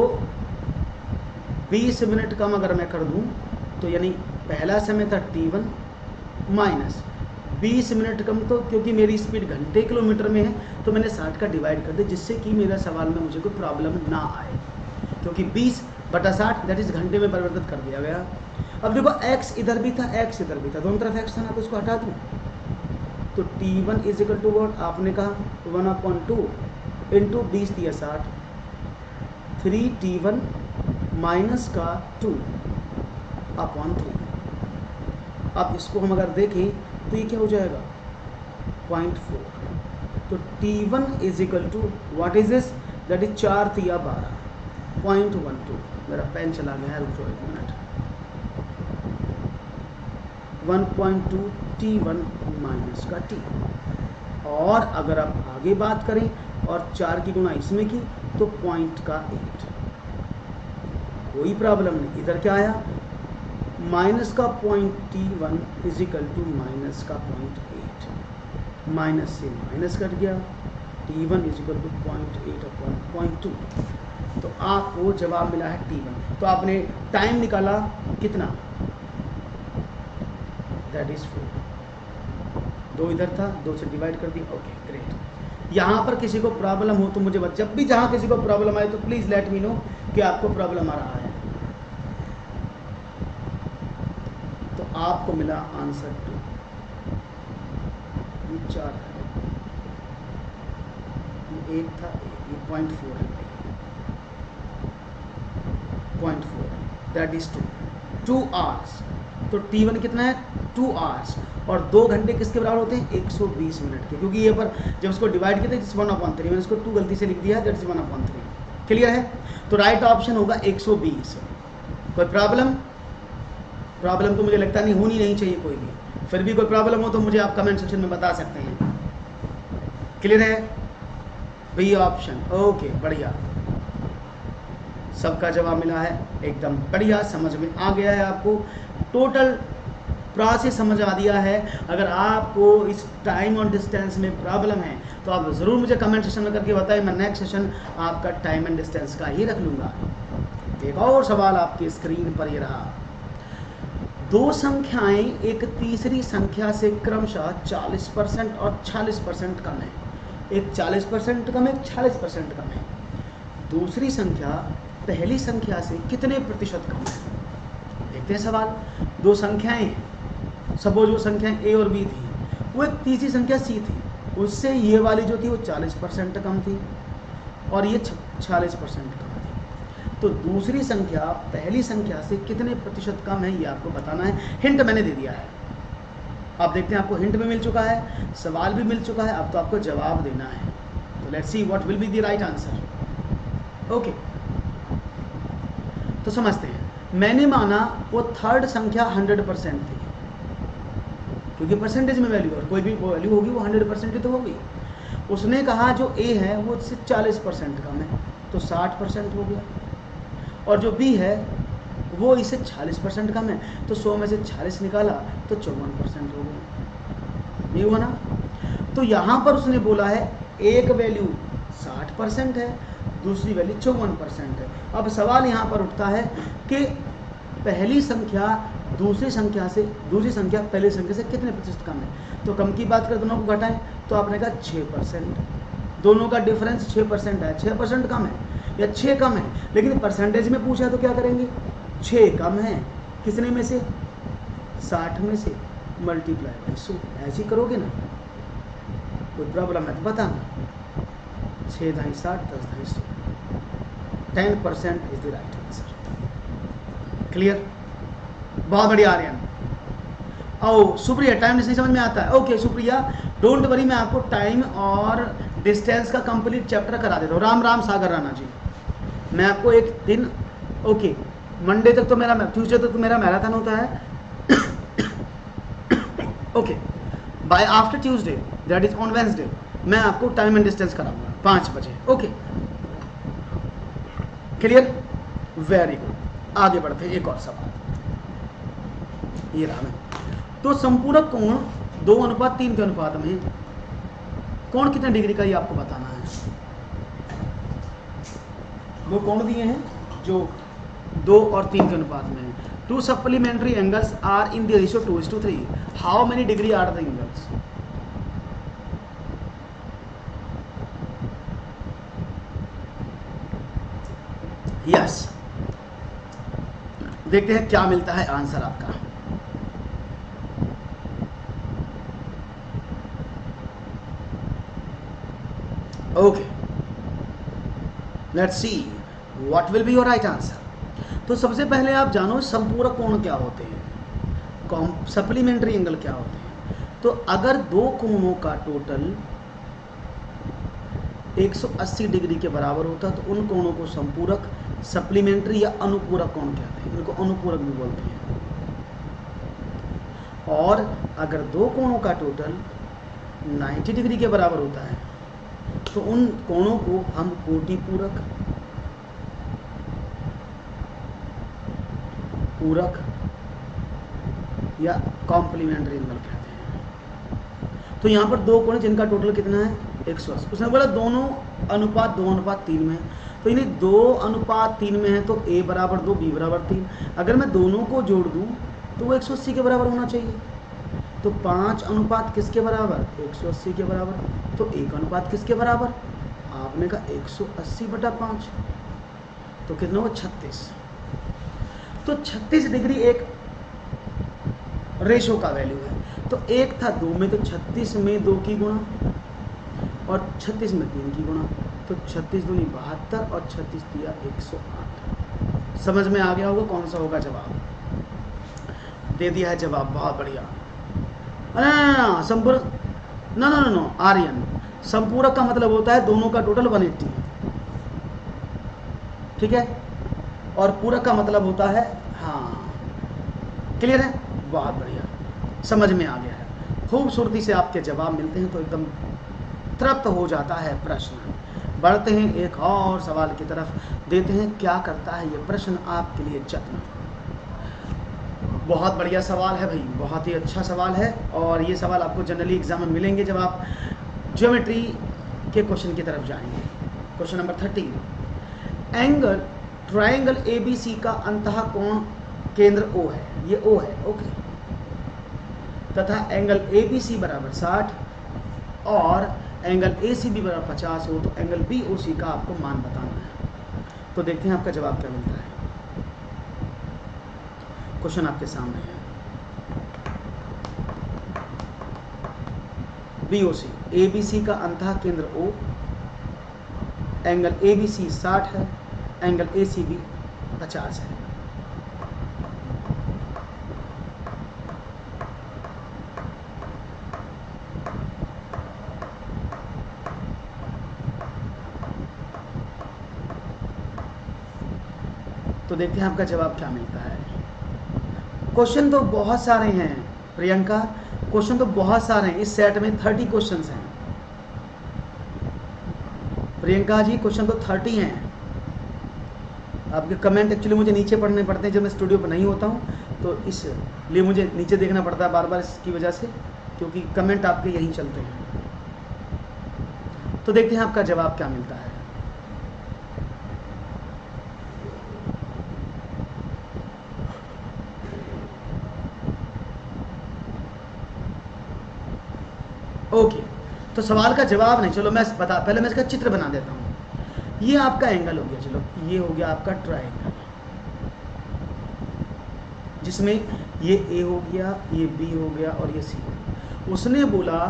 20 मिनट कम अगर मैं कर दूं तो यानी पहला समय था t1 माइनस 20 मिनट कम, तो क्योंकि मेरी स्पीड घंटे किलोमीटर में है तो मैंने 60 का डिवाइड कर दिया, जिससे कि मेरा सवाल में मुझे कोई प्रॉब्लम ना आए, क्योंकि 20/60 दैट इज घंटे में परिवर्तित कर दिया गया। अब देखो x इधर भी था, x इधर भी था, दोनों तरफ x था ना, तो इसको हटा दूँ तो t1 is equal to what? आपने कहा 1/2 इंटू 20 दिया 60, 3t1 माइनस का 2/3। अब इसको हम अगर देखें तो ये क्या हो जाएगा? 0.4। तो t1 is equal to what is this? That is 4 तिया 12, 0.12। मेरा पेन चला गया है, रुक जाओ 1 मिनट। 1.2 t1 माइनस का t, और अगर आप आगे बात करें और 4 की गुणा इसमें की तो 0.8, कोई प्रॉब्लम नहीं। इधर क्या आया? माइनस का t1 is equal to minus का 0.8, माइनस से माइनस कट गया, t1 इज इक्वल टू 0.8/0.2, तो आपको जवाब मिला है t1। तो आपने टाइम निकाला कितना? That is 4। 2 इधर था, 2 से डिवाइड कर दिया। Okay great. यहाँ पर किसी को प्रॉब्लम हो तो मुझे जब भी जहाँ किसी को प्रॉब्लम आए तो प्लीज़ लेट मी नो कि आपको प्रॉब्लम आ रहा है। तो आपको मिला आंसर 2। ये 4 है, ये 1 था, ये 0.4 है, 0.4, दैट इज 2 आवर्स। तो T1 कितना है 2 आवर्स, और 2 घंटे किसके बराबर होते हैं 120 मिनट के, क्योंकि ये पर जब इसको डिवाइड किया था 1/3, मैंने इसको 2 गलती से लिख दिया है, दैट इज 1/3। क्लियर है? तो राइट ऑप्शन होगा 120। कोई प्रॉब्लम तो मुझे लगता नहीं, होनी नहीं चाहिए कोई भी। फिर भी कोई प्रॉब्लम हो तो मुझे आप कमेंट सेक्शन में बता सकते हैं। क्लियर है? बी ऑप्शन, ओके, बढ़िया, सबका जवाब मिला है, एकदम बढ़िया, समझ में आ गया है आपको, टोटल प्रोसेस समझ आ दिया है। अगर आपको इस टाइम और डिस्टेंस में प्रॉब्लम है तो आप ज़रूर मुझे कमेंट सेशन में करके बताएं, मैं नेक्स्ट सेशन आपका टाइम एंड डिस्टेंस का ही रख लूँगा। एक और सवाल आपकी स्क्रीन पर ये रहा, दो संख्याएं एक तीसरी संख्या से क्रमशः 40% और 40% कम है। एक 40% कम है, 40% कम है। दूसरी संख्या पहली संख्या से कितने प्रतिशत कम है? देखते हैं सवाल। दो संख्याएं, सपोज वो संख्याएं ए और बी थी, वो एक तीसरी संख्या सी थी, उससे ये वाली जो थी वो 40% कम थी और ये 40% कम थी। तो दूसरी संख्या पहली संख्या से कितने प्रतिशत कम है ये आपको बताना है। हिंट मैंने दे दिया है, आप देखते हैं आपको हिंट भी मिल चुका है, सवाल भी मिल चुका है, अब तो आपको जवाब देना है। तो let's see what will be the right answer. Okay, तो समझते हैं। मैंने माना वो थर्ड संख्या 100% थी, क्योंकि परसेंटेज में वैल्यू और कोई भी वैल्यू होगी वो 100% तो होगी। उसने कहा जो ए है वो इससे 40% कम है, तो 60% हो गया, और जो बी है वो इससे 40% कम है, तो 100 में से 40 निकाला तो 54% हो गया। ये हुआ ना? तो यहाँ पर उसने बोला है एक वैल्यू 60% है, दूसरी वैल्यू 54% है। अब सवाल यहाँ पर उठता है कि पहली संख्या दूसरी संख्या पहली संख्या से कितने प्रतिशत कम है? तो कम की बात करें, दोनों को घटाएं तो आपने कहा 6%, दोनों का डिफरेंस 6% है, 6% कम है या 6 कम है, लेकिन परसेंटेज में पूछा तो क्या करेंगे? 6 कम है, कितने में से? 60 में से, मल्टीप्लाई बाई 100, ऐसे ही करोगे ना? कोई प्रॉब्लम है तो बताना। 6 × 60, 10 × 100, 10% is the right answer. Clear? बहुत बढ़िया आर्यन। ओ सुप्रिया, टाइम डिस्टेंस समझ में आता है? ओके सुप्रिया, डोंट वरी, मैं आपको टाइम और डिस्टेंस का कंप्लीट चैप्टर करा देता हूँ। राम राम सागर राणा जी, मैं आपको एक दिन, ओके, मंडे तक तो मेरा, ट्यूसडे तक तो मेरा मैराथन होता है। Okay, by after Tuesday, that is on Wednesday, मैं आपको टाइम एंड डिस्टेंस कराऊंगा 5 बजे। Okay, clear? Very good. आगे बढ़ते हैं, एक और सवाल ये रहा है। तो संपूरक कोण 2:3 के अनुपात में कोण कितने डिग्री का ये आपको बताना है। वो कोण दिए हैं जो 2 और 3 के अनुपात में है। 2 supplementary angles are in the ratio 2:3, how many degree are the angles? Yes, देखते हैं क्या मिलता है आंसर आपका। Okay, let's see what will be your right answer. तो सबसे पहले आप जानो संपूरक कोण क्या होते हैं, सप्लीमेंट्री एंगल क्या होते हैं। तो अगर दो कोणों का टोटल 180 डिग्री के बराबर होता है तो उन कोणों को संपूरक, सप्लीमेंट्री या अनुपूरक कोण कहते हैं, इनको अनुपूरक भी बोलते हैं। और अगर दो कोणों का टोटल 90 डिग्री के बराबर होता है तो उन कोणों को हम कोटिपूरक, पूरक या कॉम्प्लीमेंट्री एंगल कहते हैं। तो यहाँ पर दो कोण जिनका टोटल कितना है 180, उसने बोला दोनों अनुपात 2:3 में है, तो इन्हें 2:3 में है तो a बराबर 2, b बराबर 3। अगर मैं दोनों को जोड़ दूं तो वो 180 के बराबर होना चाहिए। तो 5 अनुपात किसके बराबर? 180 के बराबर। तो 1 अनुपात किसके बराबर? आपने कहा 180/5, तो कितना हुआ 36। तो 36 डिग्री एक रेशो का वैल्यू है। तो 1 था 2 में, तो 36 में 2 की गुणा और 36 में 3 की गुणा, तो 36 दूनी 72 और 36 दिया 108। समझ में आ गया होगा कौन सा होगा जवाब? दे दिया है जवाब, बहुत बढ़िया। ना संपूरक, नो नो नो आर्यन, संपूरक का मतलब होता है दोनों का टोटल 180, ठीक है, और पूरक का मतलब होता है, हाँ क्लियर है, बहुत बढ़िया, समझ में आ गया है। खूबसूरती से आपके जवाब मिलते हैं तो एकदम तृप्त हो जाता है प्रश्न। बढ़ते हैं एक और सवाल की तरफ, देते हैं क्या करता है ये प्रश्न आपके लिए जत्न। बहुत बढ़िया सवाल है भाई, बहुत ही अच्छा सवाल है, और ये सवाल आपको जनरली एग्जाम में मिलेंगे जब आप ज्योमेट्री के क्वेश्चन की तरफ जाएंगे। Question number 13, angle triangle ABC का अंतः कोण केंद्र O है, ये O है, ओके, तथा एंगल ABC बराबर 60 और एंगल ACB बराबर 50 हो, तो एंगल BOC का आपको मान बताना है। तो देखते हैं आपका जवाब क्या मिलता है। क्वेश्चन आपके सामने है, BOC, ABC का अंतः केंद्र O, एंगल ABC 60 है, एंगल ACB 50 है। तो देखते हैं आपका जवाब क्या मिलता है। क्वेश्चन तो बहुत सारे हैं प्रियंका, क्वेश्चन तो बहुत सारे हैं, इस सेट में 30 क्वेश्चंस हैं प्रियंका जी, क्वेश्चन तो 30 हैं। आपके कमेंट एक्चुअली मुझे नीचे पढ़ने पड़ते हैं जब मैं स्टूडियो पर नहीं होता हूँ, तो इसलिए मुझे नीचे देखना पड़ता है बार बार इसकी वजह से, क्योंकि कमेंट आपके यहीं चलते हैं। तो देखते हैं आपका जवाब क्या मिलता है। ओके, तो सवाल का जवाब नहीं, चलो मैं पहले मैं इसका चित्र बना देता हूँ। ये आपका एंगल हो गया, चलो ये हो गया आपका ट्रायंगल, जिसमें ये A हो गया, ये B हो गया और ये C हो गया। उसने बोला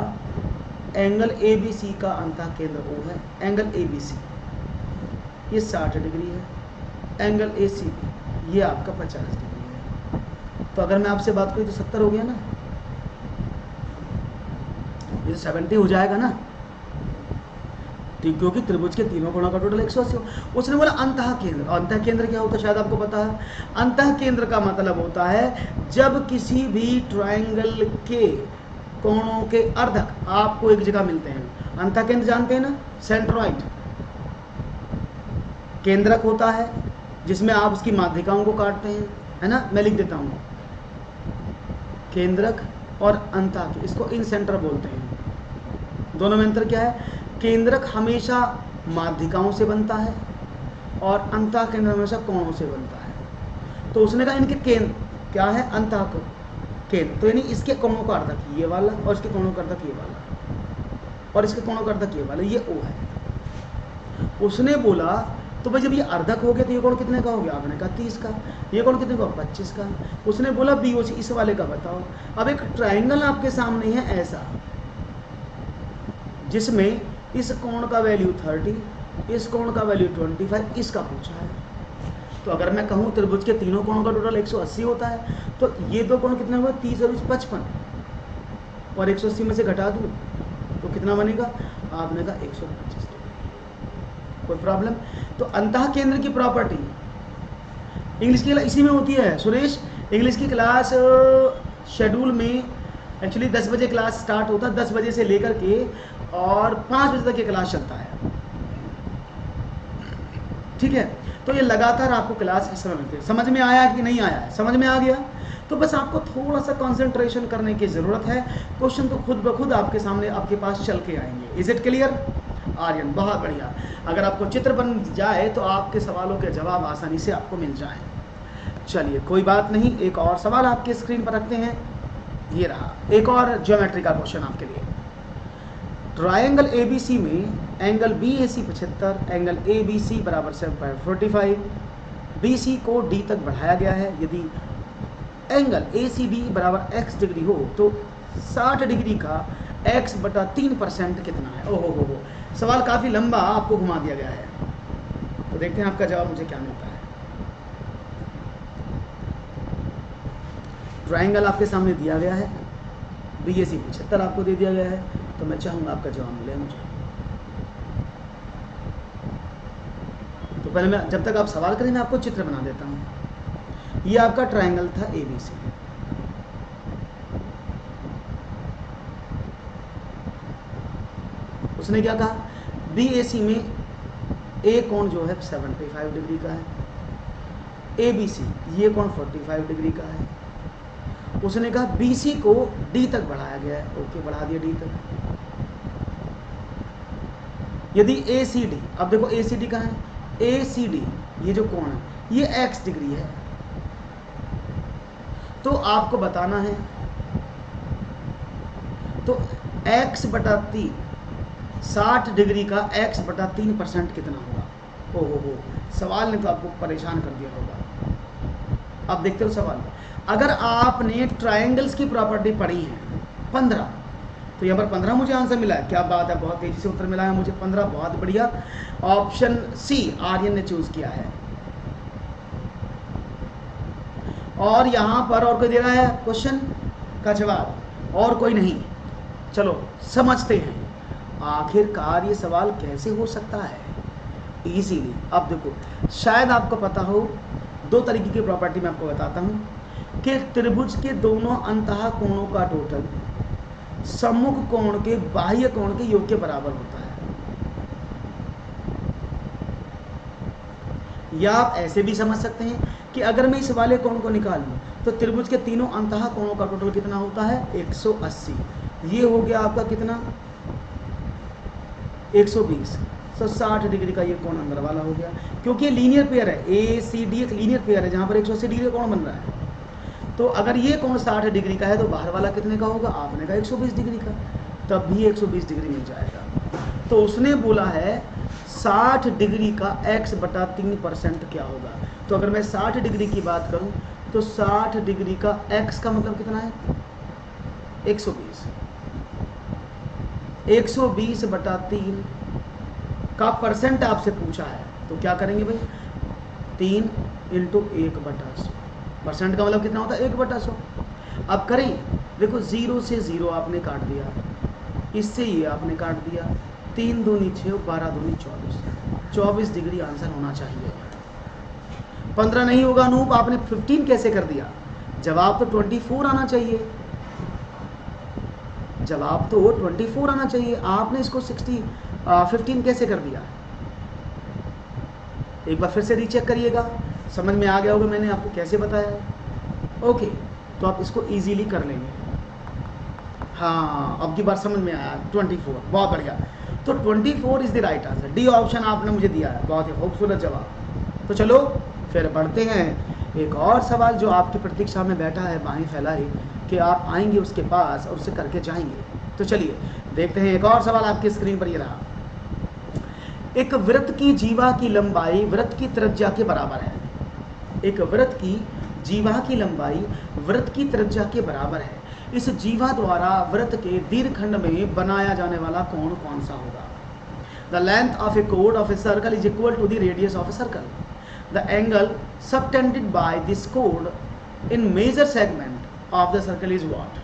एंगल ABC का अंतः केंद्र O है, एंगल ABC ये 60 डिग्री है, एंगल ACB ये आपका 50 डिग्री है। तो अगर मैं आपसे बात करूँ तो 70 हो गया ना, ये 70 हो जाएगा ना, क्योंकि त्रिभुज के तीनों कोणों का टोटल 180 हो। उसने बोला अंतः केंद्र, अंतः केंद्र क्या होता है शायद आपको पता है। अंतः केंद्र का मतलब होता है जब किसी भी ट्रायंगल के कोणों के अर्धक आपको एक जगह मिलते हैं। अंतः केंद्र जानते हैं ना, सेंट्रॉइड केंद्रक होता है जिसमें आप उसकी माध्यिकाओं को काटते हैं, है ना, मैं लिख देता हूँ, केंद्रक और अंतः, इसको इन सेंटर बोलते हैं। दोनों में अंतर क्या है, केंद्रक हमेशा माध्यिकाओं से बनता है और अंतः केंद्र हमेशा कोणों से बनता है। तो उसने कहा इनके केंद्र क्या है, अंतः केंद्र, तो यानी इसके कोणों का अर्धक ये वाला और इसके कोणों का अर्धक ये वाला और इसके कोणों का अर्धक ये वाला, ये O है। उसने बोला तो भाई जब ये अर्धक हो गया तो ये कोण कितने का हो गया, आपने कहा 30 का, ये कोण कितने का, 25 का। उसने बोला BOC इस वाले का बताओ। अब एक ट्रायंगल आपके सामने है ऐसा, जिसमें इस कोण का वैल्यू 30, इस कोण का वैल्यू 25, इसका पूछा है। तो अगर मैं कहूँ त्रिभुज के तीनों कोणों का टोटल 180 होता है, तो ये दो कोण कितने हुए, 30 और 55, और 180 में से घटा दूँ तो कितना बनेगा, आपने कहा 125। कोई प्रॉब्लम। तो अंतः केंद्र की प्रॉपर्टी इंग्लिश की इसी में होती है सुरेश। इंग्लिश की क्लास शेड्यूल में एक्चुअली 10 बजे क्लास स्टार्ट होता है, 10 बजे से लेकर के और 5 बजे तक ये क्लास चलता है, ठीक है। तो ये लगातार आपको क्लास इस समय मिलती है। समझ में आया कि नहीं आया, समझ में आ गया तो बस आपको थोड़ा सा कंसंट्रेशन करने की ज़रूरत है। क्वेश्चन तो खुद ब खुद आपके सामने आपके पास चल के आएंगे। इज इट क्लियर आर्यन, बहुत बढ़िया। अगर आपको चित्र बन जाए तो आपके सवालों के जवाब आसानी से आपको मिल जाएं। चलिए कोई बात नहीं, एक और सवाल आपके स्क्रीन पर रखते हैं। ये रहा एक और ज्योमेट्री का क्वेश्चन आपके लिए। ट्रायंगल ABC में एंगल BAC 75, एंगल ABC बराबर 7.45, BC को D तक बढ़ाया गया है। यदि एंगल ACD बराबर x डिग्री हो तो 60 डिग्री का x बटा 3% कितना है? ओहो हो, सवाल काफ़ी लंबा आपको घुमा दिया गया है। तो देखते हैं आपका जवाब मुझे क्या मिलता है। ट्राइंगल आपके सामने दिया गया है, BAC 75 आपको दे दिया गया है, तो मैं चाहूँगा आपका जवाब मिले मुझे। तो पहले मैं, जब तक आप सवाल करें, मैं आपको चित्र बना देता हूँ। ये आपका ट्राइंगल था ABC। उसने क्या कहा, BAC में A कोण जो है 75 डिग्री का है, ABC ये कोण 45 डिग्री का है। उसने कहा BC को D तक बढ़ाया गया है, ओके बढ़ा दिया D तक। यदि ACD, अब देखो ACD कहाँ है, ACD ये जो कोण है ये x डिग्री है, तो आपको बताना है, तो x बटा 3, 60 डिग्री का x बटा 3% कितना होगा? ओहो, सवाल ने तो आपको परेशान कर दिया होगा। अब देखते हो सवाल, अगर आपने ट्रायंगल्स की प्रॉपर्टी पढ़ी है 15, तो यहाँ पर 15 मुझे आंसर मिला है, क्या बात है, बहुत तेजी से उत्तर मिला है मुझे 15, बहुत बढ़िया। ऑप्शन C आर्यन ने चूज किया है। और यहाँ पर और कोई दे रहा है क्वेश्चन का जवाब? और कोई नहीं। चलो समझते हैं आखिरकार ये सवाल कैसे हो सकता है इजीली। अब देखो, शायद आपको पता हो, दो तरीके की प्रॉपर्टी मैं आपको बताता हूँ कि त्रिभुज के दोनों अंतः कोणों का टोटल सम्मुख कोण के बाह्य कोण के योग के बराबर होता है। या आप ऐसे भी समझ सकते हैं कि अगर मैं इस वाले कोण को निकाल लूं तो त्रिभुज के तीनों अंतः कोणों का टोटल कितना होता है? 180। ये हो गया आपका कितना? 120। तो 60 डिग्री का ये कोण अंदर वाला हो गया, क्योंकि ये लीनियर पेयर है। ACD एक लीनियर पेयर है जहां पर 180 डिग्री का कोण बन रहा है। तो अगर ये कोण 60 डिग्री का है तो बाहर वाला कितने का होगा? आपने कहा 120 डिग्री का, तब भी 120 डिग्री मिल जाएगा। तो उसने बोला है 60 डिग्री का x बटा 3% क्या होगा? तो अगर मैं 60 डिग्री की बात करूं तो 60 डिग्री का x का मतलब कितना है? 120। 120 बटा 3 का परसेंट आपसे पूछा है, तो क्या करेंगे भाई? 3 इंटू 1/100। परसेंट का मतलब कितना होता है? 1/100। अब करें, देखो 0 से 0 आपने काट दिया, इससे ये आपने काट दिया, 3 दूनी 6, 12 दूनी 24। 24 डिग्री आंसर होना चाहिए। 15 नहीं होगा अनूप, आपने 15 कैसे कर दिया? जवाब तो 24 आना चाहिए, जवाब तो 24 आना चाहिए, आपने इसको 15 कैसे कर दिया? एक बार फिर से रीचेक करिएगा, समझ में आ गया होगा मैंने आपको कैसे बताया। ओके, तो आप इसको इजीली कर लेंगे। हाँ, अब की बार समझ में आया, 24, बहुत बढ़िया। तो 24 is the right answer. D option आपने मुझे दिया है, बहुत ही खूबसूरत जवाब। तो चलो फिर बढ़ते हैं एक और सवाल जो आपकी प्रतीक्षा में बैठा है बाहें फैलाए कि आप आएंगे उसके पास और उसे करके जाएंगे। तो चलिए देखते हैं एक और सवाल आपकी स्क्रीन पर। ये रहा, एक वृत्त की जीवा की लंबाई वृत्त की त्रिज्या के बराबर है। एक वृत्त की जीवा की लंबाई वृत्त की त्रिज्या के बराबर है। इस जीवा द्वारा वृत्त के दीर्घखंड में बनाया जाने वाला कोण कौन सा होगा? The length of A code of a circle is equal to the radius of a circle. The angle subtended by this code in major segment of the circle is what?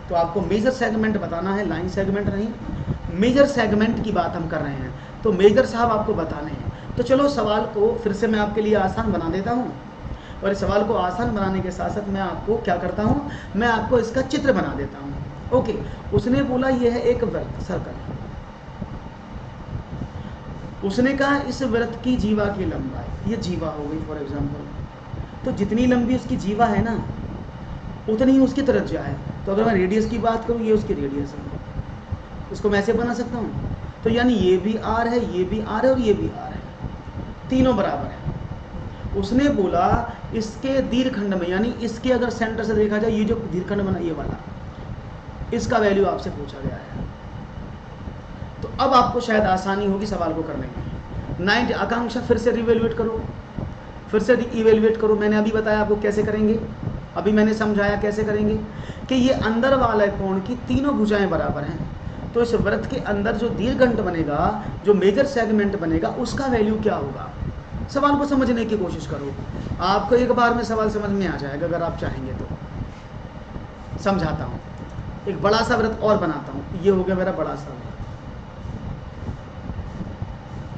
तो आपको मेजर सेगमेंट बताना है, line segment नहीं, major segment की बात हम कर रहे हैं, तो मेजर साहब आपको बताने हैं। तो चलो सवाल को फिर से मैं आपके लिए आसान बना देता हूँ, और इस सवाल को आसान बनाने के साथ साथ मैं आपको क्या करता हूँ, मैं आपको इसका चित्र बना देता हूँ। ओके, उसने बोला ये है एक वृत्त, सर्कल। उसने कहा इस वृत्त की जीवा की लंबाई, ये जीवा हो गई फॉर एग्जांपल, तो जितनी लंबी उसकी जीवा है ना उतनी ही उसकी त्रिज्या है। तो अगर मैं रेडियस की बात करूँ, ये उसकी रेडियस है, इसको मैं ऐसे बना सकता हूँ। तो यानी ये भी आर है, ये भी आर है और ये भी आर है, तीनों बराबर है। उसने बोला इसके दीर्घखंड में, यानी इसके अगर सेंटर से देखा जाए, ये जो दीर्घखंड बना ये वाला, इसका वैल्यू आपसे पूछा गया है। तो अब आपको शायद आसानी होगी सवाल को करने में। 90 आकांक्षा फिर से रिवेल्युएट करो, फिर से इवेल्युएट करो। मैंने अभी बताया आपको कैसे करेंगे। अभी मैंने समझाया कैसे करेंगे कि ये अंदर वाले कोण की तीनों भुजाएं बराबर हैं, तो इस वृत्त के अंदर जो दीर्घखंड बनेगा, जो मेजर सेगमेंट बनेगा, उसका वैल्यू क्या होगा। सवाल को समझने की कोशिश करो, आपको एक बार में सवाल समझ में आ जाएगा अगर आप चाहेंगे तो। समझाता हूँ, एक बड़ा सा वृत्त और बनाता हूँ, ये हो गया मेरा बड़ा सा वृत्त।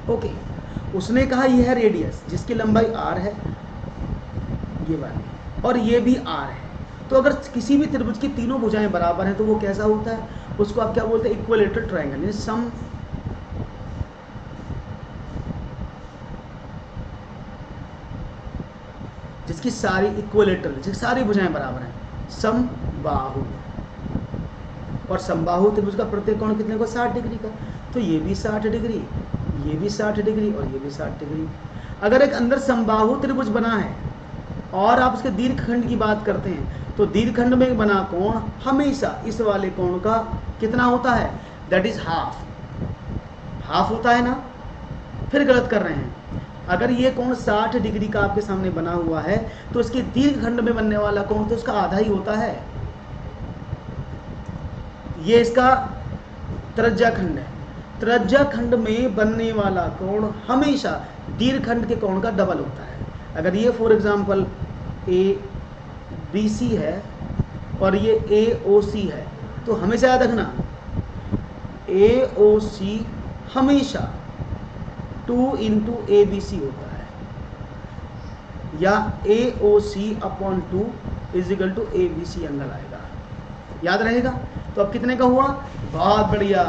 ओके, उसने कहा यह है रेडियस जिसकी लंबाई r है, ये वाली, और ये भी r है। तो अगर किसी भी त्रिभुज की तीनों भुजाएं बराबर हैं तो वो कैसा होता है, उसको आप क्या बोलते हैं, इक्विलेटरल ट्रायंगल, यानी सम जिसकी सारी इक्विलेटरल, जिसकी सारी भुजाएं बराबर हैं, समबाहु। और समबाहु त्रिभुज का प्रत्येक कोण कितने को, 60 डिग्री का। तो ये भी 60 डिग्री, ये भी 60 डिग्री और ये भी 60 डिग्री। अगर एक अंदर समबाहु त्रिभुज बना है और आप उसके दीर्घखंड की बात करते हैं तो दीर्घखंड में बना कोण हमेशा इस वाले कोण का कितना होता है, दैट इज हाफ होता है ना। फिर गलत कर रहे हैं, अगर ये कोण 60 डिग्री का आपके सामने बना हुआ है तो इसके दीर्घखंड में बनने वाला कोण तो उसका आधा ही होता है। ये इसका त्रिज्याखंड है, त्रिज्याखंड में बनने वाला कोण हमेशा दीर्घखंड के कोण का डबल होता है। अगर ये फॉर एग्जांपल ABC है और ये AOC है तो हमेशा याद रखना AOC हमेशा 2 into ABC होता है, या AOC/2 = ABC एंगल आएगा, याद रहेगा। तो अब कितने का हुआ, बहुत बढ़िया,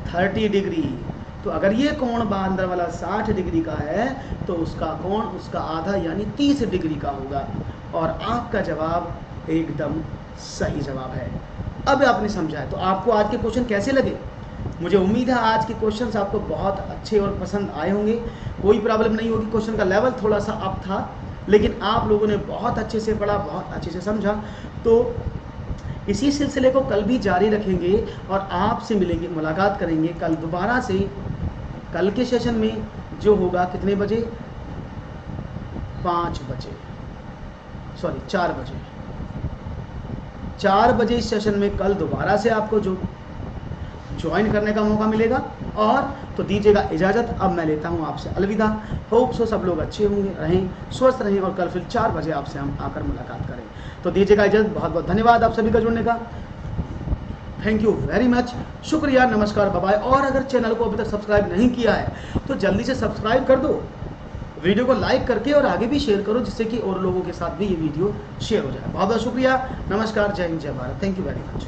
30 डिग्री। तो अगर ये कोण अंदर वाला 60 डिग्री का है तो उसका कोण उसका आधा यानी 30 डिग्री का होगा। और आपका जवाब एकदम सही जवाब है। अब आपने समझा है, तो आपको आज के क्वेश्चन कैसे लगे। मुझे उम्मीद है आज के क्वेश्चंस आपको बहुत अच्छे और पसंद आए होंगे, कोई प्रॉब्लम नहीं होगी। क्वेश्चन का लेवल थोड़ा सा अप था लेकिन आप लोगों ने बहुत अच्छे से पढ़ा, बहुत अच्छे से समझा। तो इसी सिलसिले को कल भी जारी रखेंगे और आपसे मिलेंगे, मुलाकात करेंगे कल दोबारा से। कल के सेशन में जो होगा कितने बजे, 4 बजे 4 बजे इस सेशन में कल दोबारा से आपको जो ज्वाइन करने का मौका मिलेगा। और तो दीजिएगा इजाज़त, अब मैं लेता हूँ आपसे अलविदा। होप सो सब लोग अच्छे होंगे, रहें स्वस्थ रहें और कल फिर 4 बजे आपसे हम आकर मुलाकात करें। तो दीजिएगा इजाज़त, बहुत बहुत धन्यवाद आप सभी का जुड़ने का, थैंक यू वेरी मच, शुक्रिया, नमस्कार, बाय बाय। और अगर चैनल को अभी तक सब्सक्राइब नहीं किया है तो जल्दी से सब्सक्राइब कर दो, वीडियो को लाइक करके और आगे भी शेयर करो जिससे कि और लोगों के साथ भी ये वीडियो शेयर हो जाए। बहुत बहुत शुक्रिया, नमस्कार, जय हिंद, जय Bharat, thank you very much.